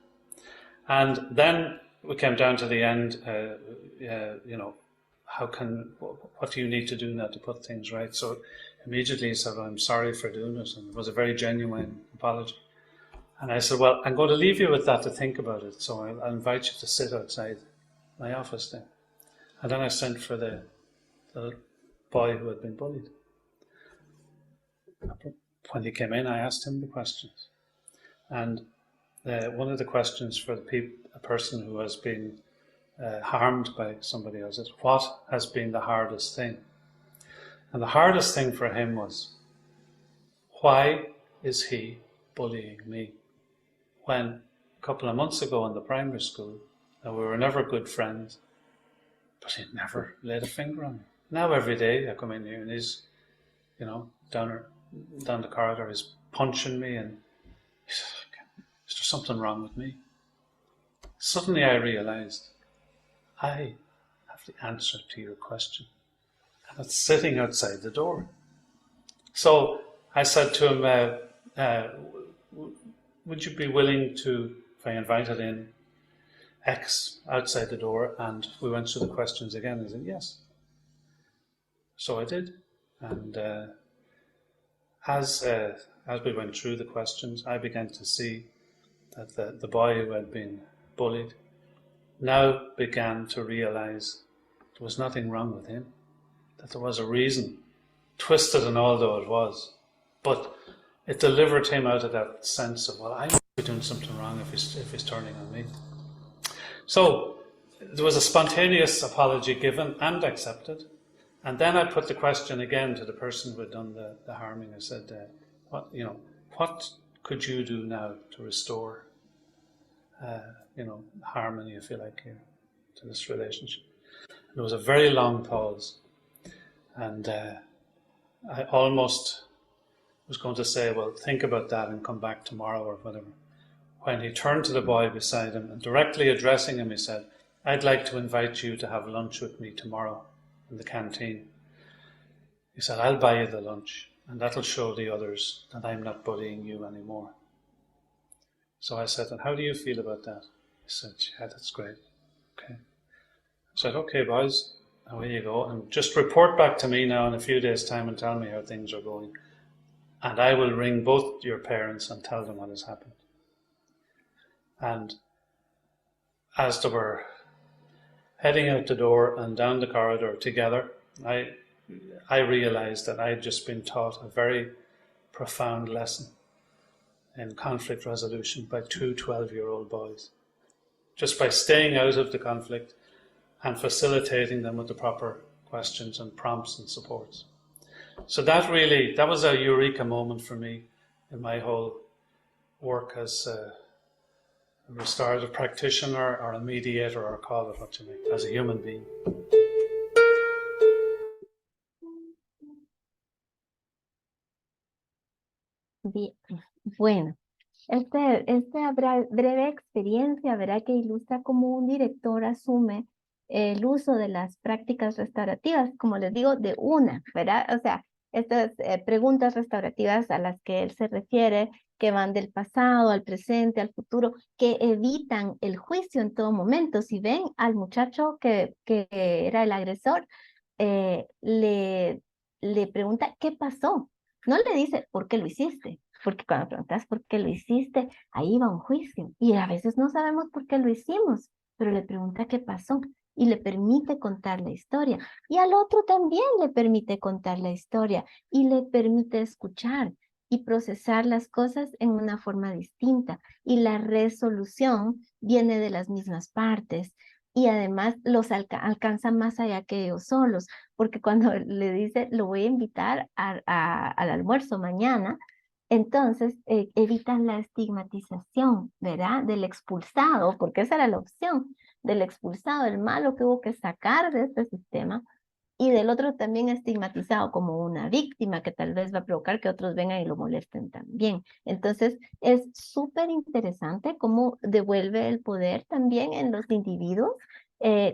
And then we came down to the end, what do you need to do now to put things right? So immediately he said, well, I'm sorry for doing it. And it was a very genuine apology. And I said, well, I'm going to leave you with that to think about it. So I'll invite you to sit outside my office then. And then I sent for the boy who had been bullied. When he came in, I asked him the questions. And one of the questions for a person who has been harmed by somebody else is, what has been the hardest thing? And the hardest thing for him was, why is he bullying me? When a couple of months ago in the primary school, we were never good friends, but he never laid a finger on me. Now every day I come in here and he's, down the corridor, he's punching me, and he says, is there something wrong with me? Suddenly I realized I have the answer to your question, and it's sitting outside the door. So I said to him, would you be willing to, if I invited in X outside the door and we went through the questions again? He said, yes. So I did. And as we went through the questions, I began to see that the boy who had been bullied now began to realize there was nothing wrong with him, that there was a reason, twisted and all though it was, but it delivered him out of that sense of, well, I must be doing something wrong if he's turning on me. So there was a spontaneous apology given and accepted. And then I put the question again to the person who had done the harming. I said, what could you do now to restore, harmony, if you like, here to this relationship? And there was a very long pause. And I almost was going to say, well, think about that and come back tomorrow or whatever. When he turned to the boy beside him and directly addressing him, he said, I'd like to invite you to have lunch with me tomorrow in the canteen. He said, I'll buy you the lunch, and that'll show the others that I'm not bullying you anymore. So I said, and how do you feel about that? He said, yeah, that's great. Okay. I said, okay, boys, away you go, and just report back to me now in a few days' time and tell me how things are going. And I will ring both your parents and tell them what has happened. And as they were heading out the door and down the corridor together, I realized that I had just been taught a very profound lesson in conflict resolution by two 12-year-old boys. Just by staying out of the conflict and facilitating them with the proper questions and prompts and supports. So that was a eureka moment for me in my whole work as a restorative practitioner or a mediator, or call it what you like, as a human being. Bien. Bueno, esta breve experiencia, ¿verdad?, que ilustra cómo un director asume el uso de las prácticas restaurativas, como les digo, de una, ¿verdad? O sea, estas preguntas restaurativas a las que él se refiere, que van del pasado al presente, al futuro, que evitan el juicio en todo momento. Si ven al muchacho que era el agresor, le pregunta, ¿qué pasó? No le dice, ¿por qué lo hiciste? Porque cuando preguntas por qué lo hiciste, ahí va un juicio. Y a veces no sabemos por qué lo hicimos, pero le pregunta qué pasó y le permite contar la historia. Y al otro también le permite contar la historia y le permite escuchar y procesar las cosas en una forma distinta. Y la resolución viene de las mismas partes. Y además los alcanza más allá que ellos solos, porque cuando le dice, lo voy a invitar al almuerzo mañana, entonces evitan la estigmatización, ¿verdad?, del expulsado, porque esa era la opción, del expulsado, el malo que hubo que sacar de este sistema, y del otro también estigmatizado como una víctima que tal vez va a provocar que otros vengan y lo molesten también. Entonces es súper interesante cómo devuelve el poder también en los individuos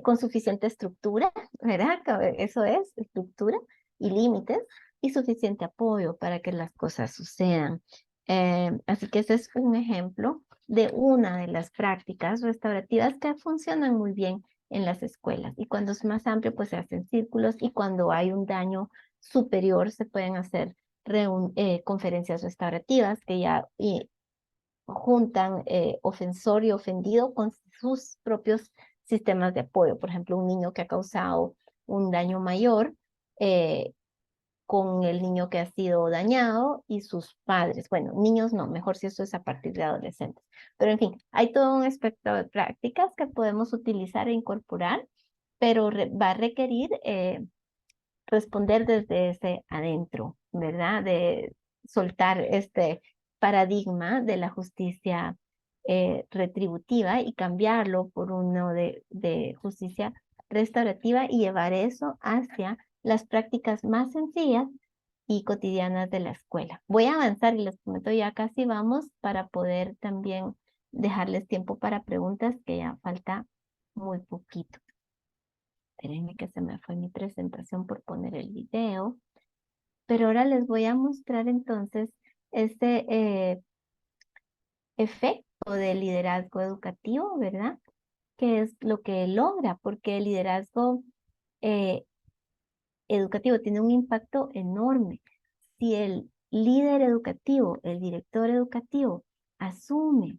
con suficiente estructura, ¿verdad? Eso es, estructura y límites, y suficiente apoyo para que las cosas sucedan. Así que ese es un ejemplo de una de las prácticas restaurativas que funcionan muy bien en las escuelas. Y cuando es más amplio, pues se hacen círculos, y cuando hay un daño superior se pueden hacer conferencias restaurativas que ya juntan ofensor y ofendido con sus propios sistemas de apoyo. Por ejemplo, un niño que ha causado un daño mayor con el niño que ha sido dañado y sus padres. Bueno, niños no, mejor si eso es a partir de adolescentes. Pero en fin, hay todo un espectro de prácticas que podemos utilizar e incorporar, pero va a requerir responder desde ese adentro, ¿verdad? De soltar este paradigma de la justicia retributiva y cambiarlo por uno de justicia restaurativa y llevar eso hacia las prácticas más sencillas y cotidianas de la escuela. Voy a avanzar y les prometo ya casi vamos para poder también dejarles tiempo para preguntas, que ya falta muy poquito. Espérenme que se me fue mi presentación por poner el video. Pero ahora les voy a mostrar entonces este efecto de liderazgo educativo, ¿verdad? Que es lo que logra, porque el liderazgo educativo tiene un impacto enorme. Si el líder educativo, el director educativo, asume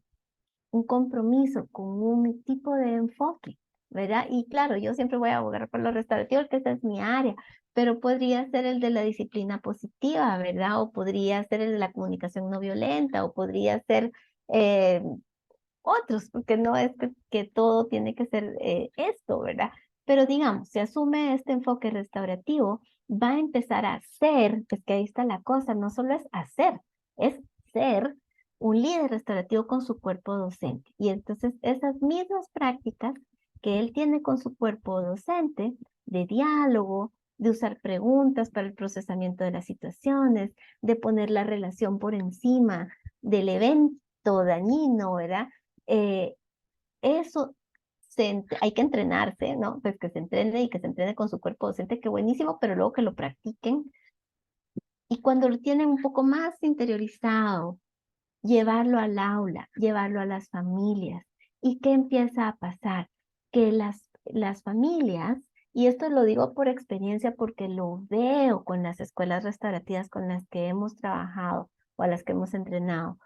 un compromiso con un tipo de enfoque, ¿verdad? Y claro, yo siempre voy a abogar por lo restaurativo, que esa es mi área, pero podría ser el de la disciplina positiva, ¿verdad? O podría ser el de la comunicación no violenta, o podría ser otros, porque no es que todo tiene que ser esto, ¿verdad? Pero digamos, si asume este enfoque restaurativo, va a empezar a ser, es que ahí está la cosa, no solo es hacer, es ser un líder restaurativo con su cuerpo docente. Y entonces esas mismas prácticas que él tiene con su cuerpo docente, de diálogo, de usar preguntas para el procesamiento de las situaciones, de poner la relación por encima del evento dañino, ¿verdad? Eso hay que entrenarse, ¿no? Pues que se entrene y que se entrene con su cuerpo docente, que buenísimo, pero luego que lo practiquen. Y cuando lo tienen un poco más interiorizado, llevarlo al aula, llevarlo a las familias. ¿Y qué empieza a pasar? Que las familias, y esto lo digo por experiencia porque lo veo con las escuelas restaurativas con las que hemos trabajado o a las que hemos entrenado,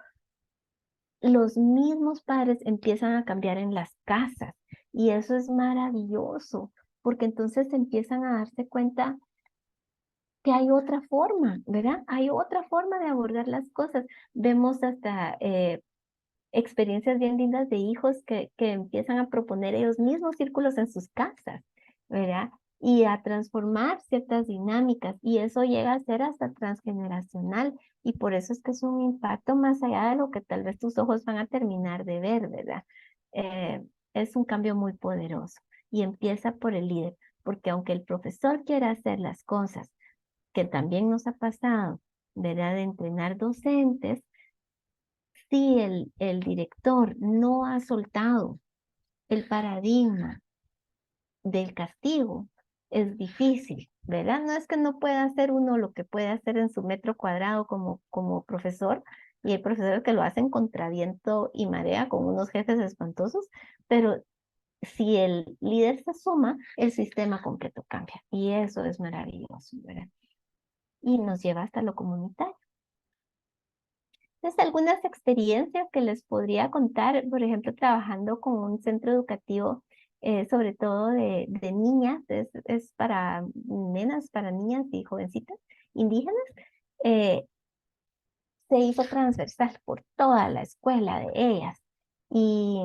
los mismos padres empiezan a cambiar en las casas, y eso es maravilloso, porque entonces empiezan a darse cuenta que hay otra forma, ¿verdad? Hay otra forma de abordar las cosas. Vemos hasta experiencias bien lindas de hijos que empiezan a proponer ellos mismos círculos en sus casas, ¿verdad? Y a transformar ciertas dinámicas, y eso llega a ser hasta transgeneracional, y por eso es que es un impacto más allá de lo que tal vez tus ojos van a terminar de ver, ¿verdad? Es un cambio muy poderoso, y empieza por el líder, porque aunque el profesor quiera hacer las cosas, que también nos ha pasado, ¿verdad? De entrenar docentes, si el director no ha soltado el paradigma del castigo, es difícil, ¿verdad? No es que no pueda hacer uno lo que puede hacer en su metro cuadrado como profesor, y hay profesores que lo hacen contra viento y marea con unos jefes espantosos, pero si el líder se suma, el sistema completo cambia, y eso es maravilloso, ¿verdad? Y nos lleva hasta lo comunitario. Entonces, algunas experiencias que les podría contar, por ejemplo, trabajando con un centro educativo, sobre todo de niñas, es para nenas, para niñas y jovencitas indígenas, se hizo transversal por toda la escuela de ellas. Y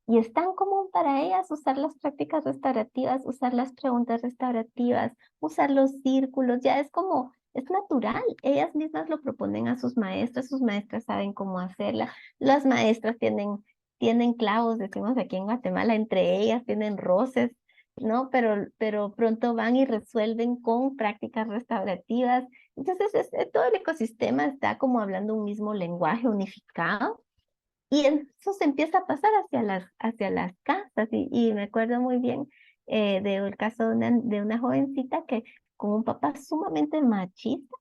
es tan común para ellas usar las prácticas restaurativas, usar las preguntas restaurativas, usar los círculos, ya es como, es natural. Ellas mismas lo proponen a sus maestras saben cómo hacerla. Las maestras tienen clavos, decimos aquí en Guatemala, entre ellas tienen roces, ¿no? Pero pronto van y resuelven con prácticas restaurativas. Entonces, todo el ecosistema está como hablando un mismo lenguaje unificado, y eso se empieza a pasar hacia las casas. Y me acuerdo muy bien del caso de una jovencita que con un papá sumamente machista,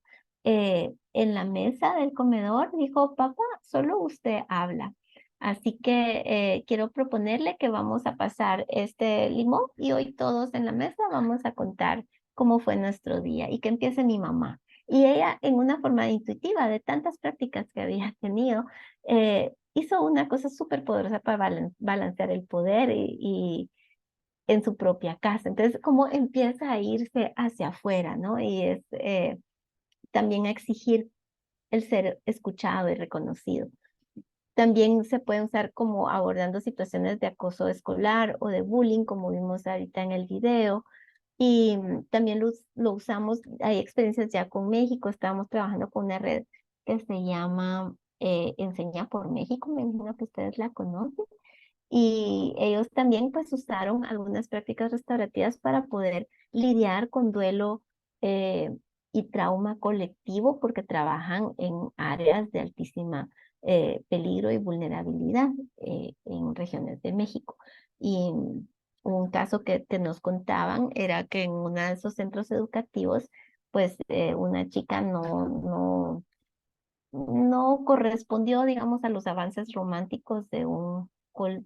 en la mesa del comedor dijo, papá, solo usted habla. Así que quiero proponerle que vamos a pasar este limón y hoy todos en la mesa vamos a contar cómo fue nuestro día y que empiece mi mamá. Y ella, en una forma intuitiva de tantas prácticas que había tenido, hizo una cosa súper poderosa para balancear el poder y en su propia casa. Entonces, como empieza a irse hacia afuera, ¿no? Y es también a exigir el ser escuchado y reconocido. También se puede usar como abordando situaciones de acoso escolar o de bullying, como vimos ahorita en el video. Y también lo usamos, hay experiencias ya con México, estábamos trabajando con una red que se llama Enseña por México, me imagino que ustedes la conocen. Y ellos también pues usaron algunas prácticas restaurativas para poder lidiar con duelo y trauma colectivo porque trabajan en áreas de altísima peligro y vulnerabilidad en regiones de México. Y un caso que nos contaban era que en uno de esos centros educativos pues una chica no correspondió, digamos, a los avances románticos de un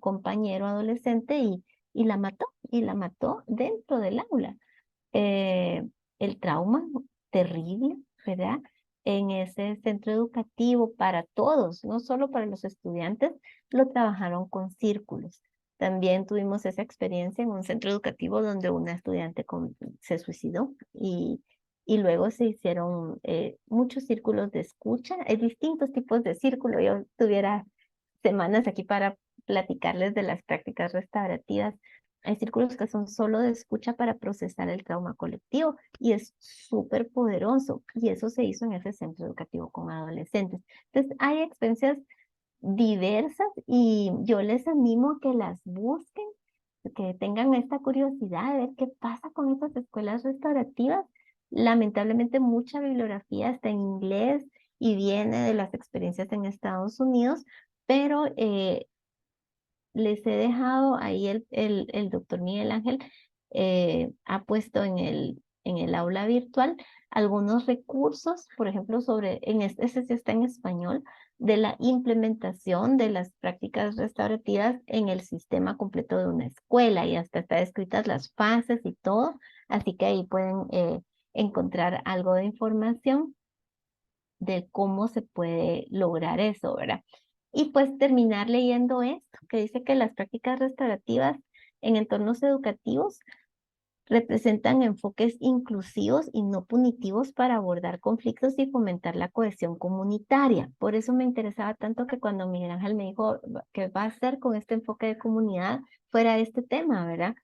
compañero adolescente y la mató dentro del aula. El trauma terrible, ¿verdad? En ese centro educativo para todos, no solo para los estudiantes, lo trabajaron con círculos. También tuvimos esa experiencia en un centro educativo donde una estudiante se suicidó y luego se hicieron muchos círculos de escucha, hay distintos tipos de círculo. Yo tuviera semanas aquí para platicarles de las prácticas restaurativas. Hay círculos que son solo de escucha para procesar el trauma colectivo y es súper poderoso. Y eso se hizo en ese centro educativo con adolescentes. Entonces, hay experiencias diversas y yo les animo a que las busquen, que tengan esta curiosidad de ver qué pasa con estas escuelas restaurativas. Lamentablemente, mucha bibliografía está en inglés y viene de las experiencias en Estados Unidos, pero les he dejado ahí el doctor Miguel Ángel ha puesto en el aula virtual algunos recursos, por ejemplo, ese sí está en español, de la implementación de las prácticas restaurativas en el sistema completo de una escuela y hasta está escritas las fases y todo, así que ahí pueden encontrar algo de información de cómo se puede lograr eso, ¿verdad? Y pues terminar leyendo esto, que dice que las prácticas restaurativas en entornos educativos representan enfoques inclusivos y no punitivos para abordar conflictos y fomentar la cohesión comunitaria. Por eso me interesaba tanto que cuando Miguel Ángel me dijo que va a hacer con este enfoque de comunidad fuera este tema, ¿verdad?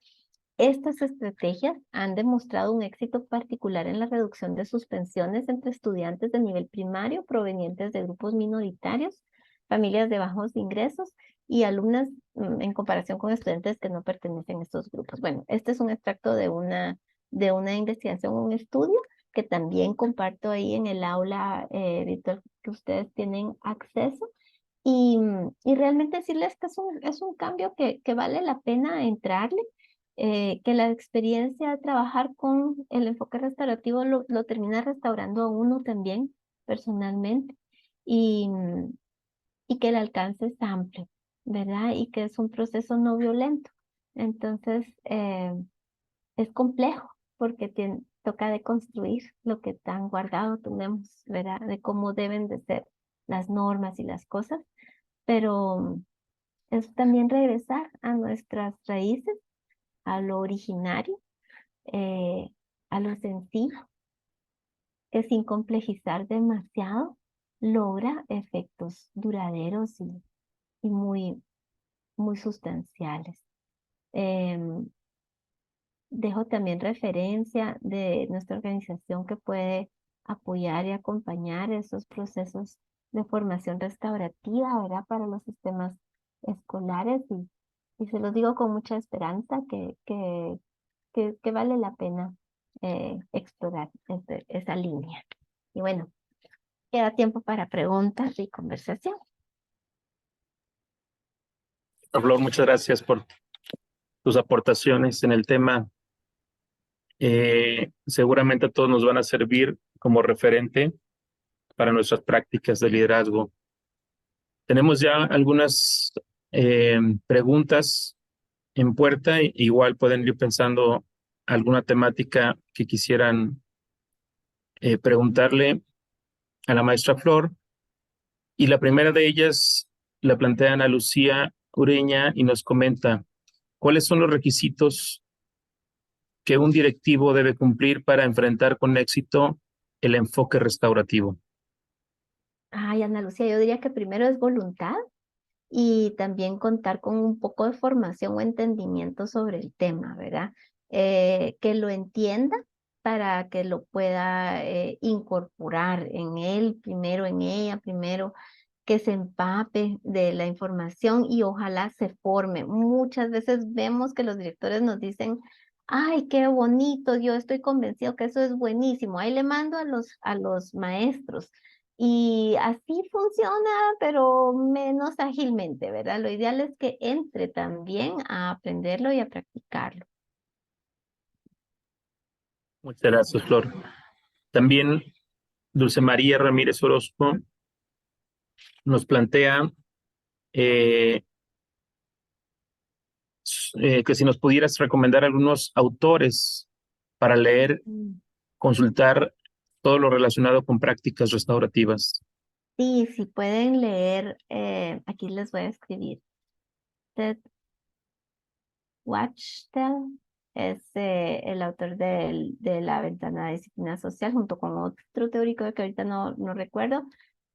Estas estrategias han demostrado un éxito particular en la reducción de suspensiones entre estudiantes de nivel primario provenientes de grupos minoritarios, familias de bajos ingresos y alumnas en comparación con estudiantes que no pertenecen a estos grupos. Bueno, este es un extracto de una investigación, un estudio que también comparto ahí en el aula virtual que ustedes tienen acceso. Y realmente decirles que es un cambio que vale la pena entrarle. Que la experiencia de trabajar con el enfoque restaurativo lo termina restaurando a uno también personalmente y que el alcance es amplio, ¿verdad? Y que es un proceso no violento. Entonces, es complejo porque toca deconstruir lo que tan guardado tenemos, ¿verdad? De cómo deben de ser las normas y las cosas, pero es también regresar a nuestras raíces, a lo originario, a lo sencillo, que sin complejizar demasiado logra efectos duraderos y muy, muy sustanciales. Dejo también referencia de nuestra organización que puede apoyar y acompañar esos procesos de formación restaurativa, ¿verdad? Para los sistemas escolares y se los digo con mucha esperanza que vale la pena explorar esa línea. Y bueno, queda tiempo para preguntas y conversación. Flor, muchas gracias por tus aportaciones en el tema. Seguramente a todos nos van a servir como referente para nuestras prácticas de liderazgo. Tenemos ya algunas preguntas en puerta. Igual pueden ir pensando alguna temática que quisieran preguntarle a la maestra Flor. Y la primera de ellas la plantea Ana Lucía Ureña y nos comenta: ¿cuáles son los requisitos que un directivo debe cumplir para enfrentar con éxito el enfoque restaurativo? Ay, Ana Lucía, yo diría que primero es voluntad y también contar con un poco de formación o entendimiento sobre el tema, ¿verdad? Que lo entienda para que lo pueda incorporar en él primero, en ella primero, que se empape de la información y ojalá se forme. Muchas veces vemos que los directores nos dicen: ay, qué bonito, yo estoy convencido que eso es buenísimo, ahí le mando a los maestros. Y así funciona, pero menos ágilmente, ¿verdad? Lo ideal es que entre también a aprenderlo y a practicarlo. Muchas gracias, Flor. También Dulce María Ramírez Orozco nos plantea que si nos pudieras recomendar algunos autores para leer, consultar todo lo relacionado con prácticas restaurativas. Sí, si pueden leer, aquí les voy a escribir. Ted Wachtel es el autor de La Ventana de Disciplina Social, junto con otro teórico que ahorita no recuerdo.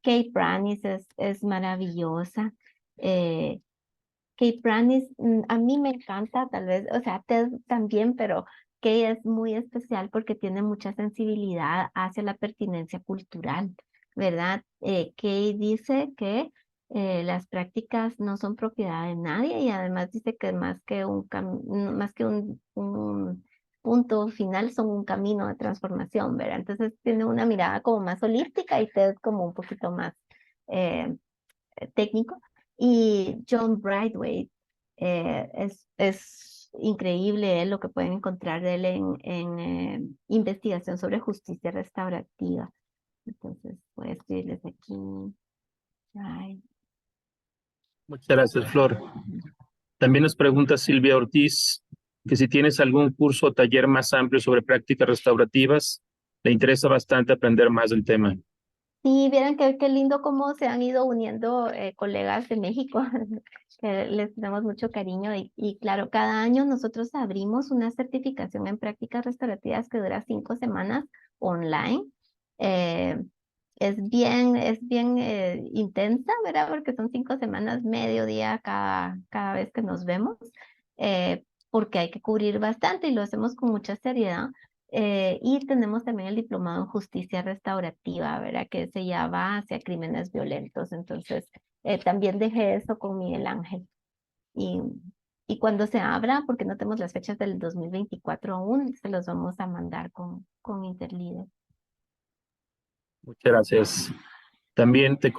Kate Pranis es maravillosa. Kate Pranis, a mí me encanta, tal vez, o sea, Ted también, pero Kate es muy especial porque tiene mucha sensibilidad hacia la pertinencia cultural, ¿verdad? Kate dice que las prácticas no son propiedad de nadie y además dice que más que un punto final son un camino de transformación, ¿verdad? Entonces tiene una mirada como más holística y Ted como un poquito más técnico. Y John Brightway es increíble lo que pueden encontrar de él en investigación sobre justicia restaurativa. Entonces voy a escribirles aquí. Ay. Muchas gracias, Flor. También nos pregunta Silvia Ortiz que si tienes algún curso o taller más amplio sobre prácticas restaurativas, le interesa bastante aprender más del tema. Sí, vieran qué lindo cómo se han ido uniendo colegas de México, que les tenemos mucho cariño y claro, cada año nosotros abrimos una certificación en prácticas restaurativas que dura 5 semanas online. Es bien intensa, ¿verdad? Porque son 5 semanas, medio día cada vez que nos vemos, porque hay que cubrir bastante y lo hacemos con mucha seriedad. Y tenemos también el diplomado en justicia restaurativa, ¿verdad? Que ese ya va hacia crímenes violentos. Entonces, también dejé eso con Miguel Ángel. Y cuando se abra, porque no tenemos las fechas del 2024 aún, se los vamos a mandar con Interlíder. Muchas gracias. También te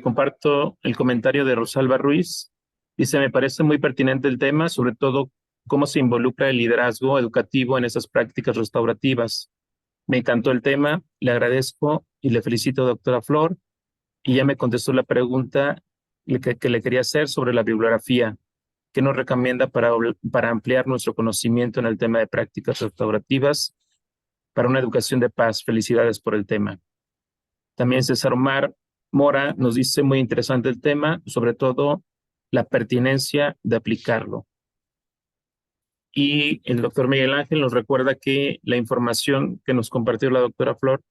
comparto el comentario de Rosalba Ruiz. Dice: me parece muy pertinente el tema, sobre todo cómo se involucra el liderazgo educativo en esas prácticas restaurativas. Me encantó el tema, le agradezco y le felicito, doctora Flor. Y ya me contestó la pregunta que le quería hacer sobre la bibliografía. ¿Qué nos recomienda para ampliar nuestro conocimiento en el tema de prácticas restaurativas para una educación de paz? Felicidades por el tema. También César Omar Mora nos dice: muy interesante el tema, sobre todo la pertinencia de aplicarlo. Y el doctor Miguel Ángel nos recuerda que la información que nos compartió la doctora Flor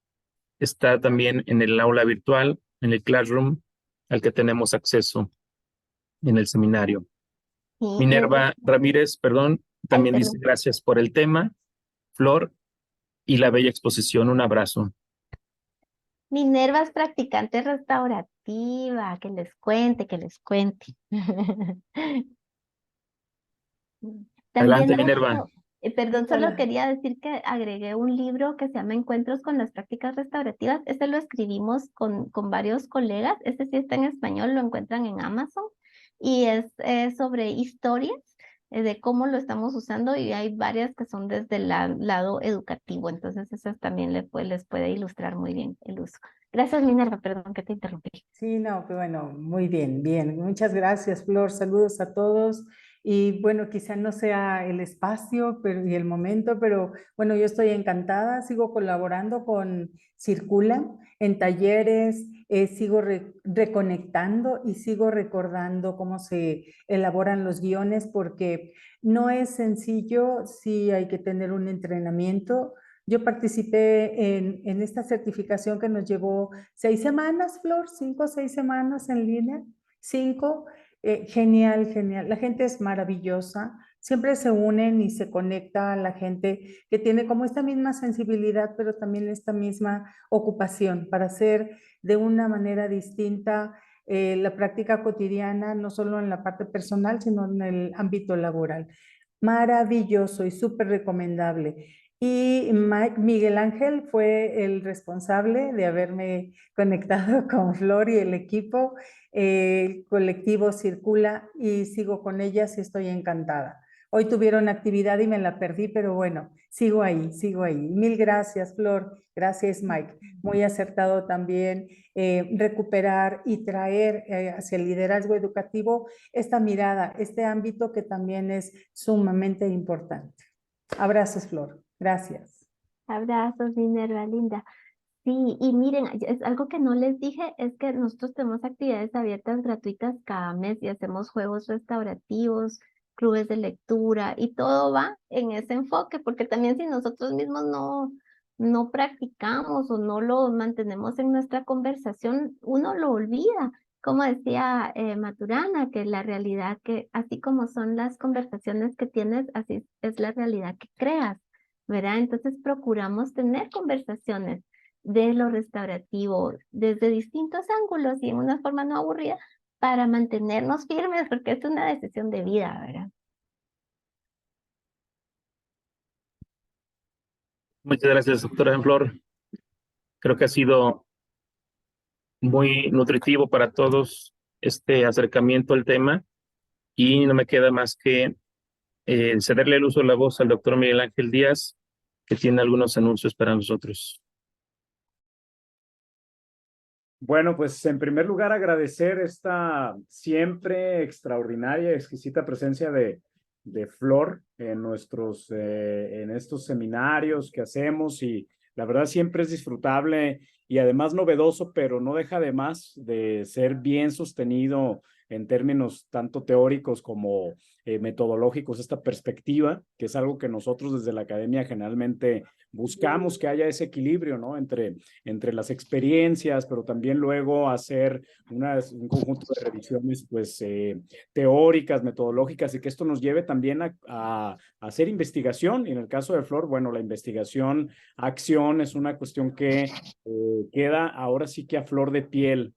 está también en el aula virtual, en el Classroom, al que tenemos acceso en el seminario. Sí, Minerva Ramírez, perdón, también dice: gracias por el tema, Flor, y la bella exposición. Un abrazo. Minerva es practicante restaurativa, que les cuente. Adelante, También, Minerva. perdón, solo quería decir que agregué un libro que se llama Encuentros con las prácticas restaurativas. Este lo escribimos con varios colegas. Este sí está en español, lo encuentran en Amazon. Y es sobre historias de cómo lo estamos usando y hay varias que son desde el lado educativo. Entonces, esas también les puede ilustrar muy bien el uso. Gracias, Minerva, perdón que te interrumpí. Sí, no, que bueno, muy bien, bien. Muchas gracias, Flor. Saludos a todos. Y bueno, quizá no sea el espacio y el momento, pero bueno, yo estoy encantada. Sigo colaborando con Circula en talleres, sigo reconectando y sigo recordando cómo se elaboran los guiones, porque no es sencillo, sí hay que tener un entrenamiento. Yo participé en esta certificación que nos llevó 6 semanas, Flor, 5 o 6 semanas en línea, 5. Genial, genial. La gente es maravillosa. Siempre se unen y se conecta a la gente que tiene como esta misma sensibilidad, pero también esta misma ocupación para hacer de una manera distinta la práctica cotidiana, no solo en la parte personal, sino en el ámbito laboral. Maravilloso y súper recomendable. Y Miguel Ángel fue el responsable de haberme conectado con Flor y el equipo. El colectivo Circula y sigo con ellas y estoy encantada. Hoy tuvieron actividad y me la perdí, pero bueno, sigo ahí, sigo ahí. Mil gracias, Flor. Gracias, Mike. Muy acertado también recuperar y traer hacia el liderazgo educativo esta mirada, este ámbito que también es sumamente importante. Abrazos, Flor. Gracias. Abrazos, Minerva, linda. Sí, y miren, es algo que no les dije, es que nosotros tenemos actividades abiertas gratuitas cada mes y hacemos juegos restaurativos, clubes de lectura y todo va en ese enfoque, porque también si nosotros mismos no practicamos o no lo mantenemos en nuestra conversación, uno lo olvida. Como decía Maturana, que la realidad que así como son las conversaciones que tienes, así es la realidad que creas, ¿verdad? Entonces procuramos tener conversaciones de lo restaurativo desde distintos ángulos y en una forma no aburrida para mantenernos firmes, porque es una decisión de vida, ¿verdad? Muchas gracias, doctora Flor. Creo que ha sido muy nutritivo para todos este acercamiento al tema y no me queda más que cederle el uso de la voz al doctor Miguel Ángel Díaz, que tiene algunos anuncios para nosotros. Bueno, pues en primer lugar agradecer esta siempre extraordinaria, exquisita presencia de Flor en en estos seminarios que hacemos, y la verdad siempre es disfrutable y además novedoso, pero no deja de más de ser bien sostenido en términos tanto teóricos como metodológicos, esta perspectiva, que es algo que nosotros desde la academia generalmente buscamos, que haya ese equilibrio, ¿no? Entre las experiencias, pero también luego hacer un conjunto de revisiones pues teóricas, metodológicas, y que esto nos lleve también a hacer investigación. Y en el caso de Flor, bueno, la investigación, acción es una cuestión que queda ahora sí que a flor de piel.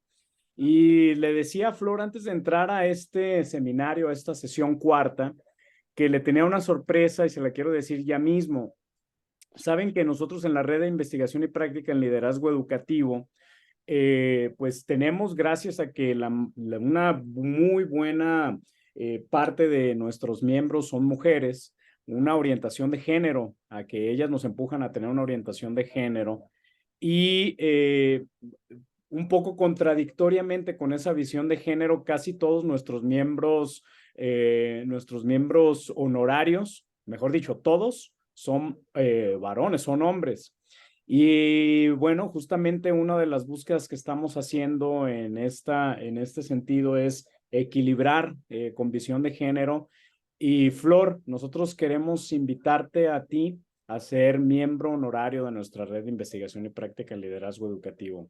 Y le decía a Flor antes de entrar a este seminario, a esta sesión cuarta, que le tenía una sorpresa y se la quiero decir ya mismo. Saben que nosotros en la Red de Investigación y Práctica en Liderazgo Educativo, pues tenemos, gracias a que una muy buena parte de nuestros miembros son mujeres, una orientación de género, a que ellas nos empujan a tener una orientación de género. Y un poco contradictoriamente con esa visión de género, casi todos nuestros miembros honorarios, mejor dicho, todos son varones, son hombres. Y bueno, justamente una de las búsquedas que estamos haciendo en este sentido es equilibrar con visión de género. Y Flor, nosotros queremos invitarte a ti a ser miembro honorario de nuestra Red de Investigación y Práctica en Liderazgo Educativo.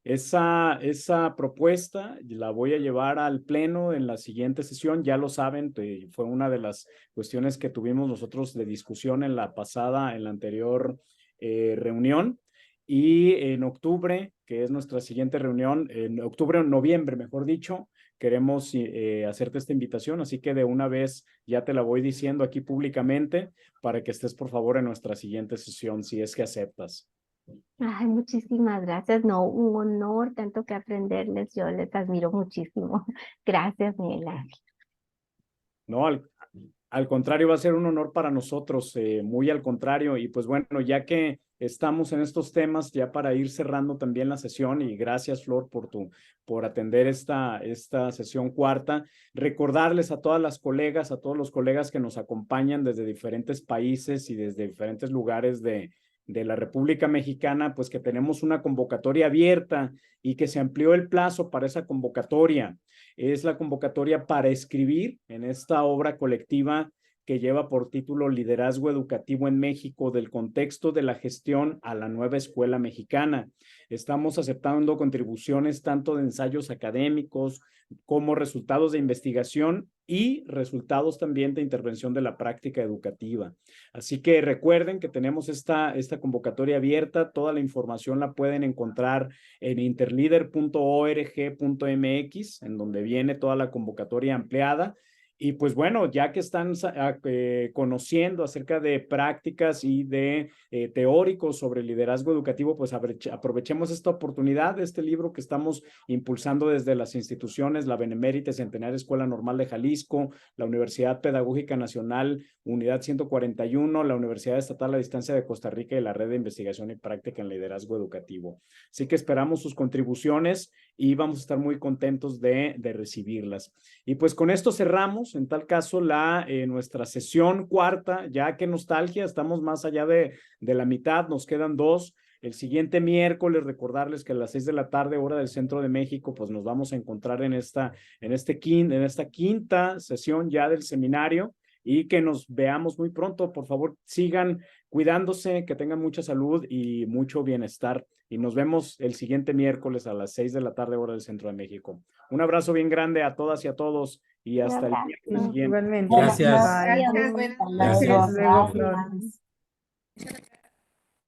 Esa propuesta la voy a llevar al pleno en la siguiente sesión. Ya lo saben, fue una de las cuestiones que tuvimos nosotros de discusión en la anterior reunión. Y en octubre, que es nuestra siguiente reunión, en octubre o noviembre, mejor dicho, queremos hacerte esta invitación. Así que de una vez ya te la voy diciendo aquí públicamente para que estés por favor en nuestra siguiente sesión, si es que aceptas. Ay, muchísimas gracias. No, un honor, tanto que aprenderles. Yo les admiro muchísimo. Gracias, Miguel Ángel. No, Al contrario, va a ser un honor para nosotros, muy al contrario. Y pues bueno, ya que estamos en estos temas, ya para ir cerrando también la sesión, y gracias, Flor, por atender esta sesión cuarta, recordarles a todas las colegas, a todos los colegas que nos acompañan desde diferentes países y desde diferentes lugares de la República Mexicana, pues que tenemos una convocatoria abierta y que se amplió el plazo para esa convocatoria. Es la convocatoria para escribir en esta obra colectiva que lleva por título Liderazgo Educativo en México, del contexto de la gestión a la nueva escuela mexicana. Estamos aceptando contribuciones tanto de ensayos académicos como resultados de investigación y resultados también de intervención de la práctica educativa. Así que recuerden que tenemos esta convocatoria abierta. Toda la información la pueden encontrar en interleader.org.mx, en donde viene toda la convocatoria ampliada. Y pues bueno, ya que están conociendo acerca de prácticas y de teóricos sobre liderazgo educativo, pues aprovechemos esta oportunidad de este libro que estamos impulsando desde las instituciones, la Benemérita Centenaria Escuela Normal de Jalisco, la Universidad Pedagógica Nacional, Unidad 141, la Universidad Estatal a Distancia de Costa Rica y la Red de Investigación y Práctica en Liderazgo Educativo. Así que esperamos sus contribuciones y vamos a estar muy contentos de recibirlas. Y pues con esto cerramos, en tal caso, nuestra sesión cuarta. Ya qué nostalgia, estamos más allá de la mitad, nos quedan 2. El siguiente miércoles, recordarles que a las 6 de la tarde, hora del Centro de México, pues nos vamos a encontrar en esta quinta sesión ya del seminario, y que nos veamos muy pronto. Por favor, sigan cuidándose, que tengan mucha salud y mucho bienestar. Y nos vemos el siguiente miércoles a las 6 de la tarde, hora del Centro de México. Un abrazo bien grande a todas y a todos, y hasta el miércoles siguiente. Igualmente. Gracias. Bye. Gracias. Hasta luego, Flor.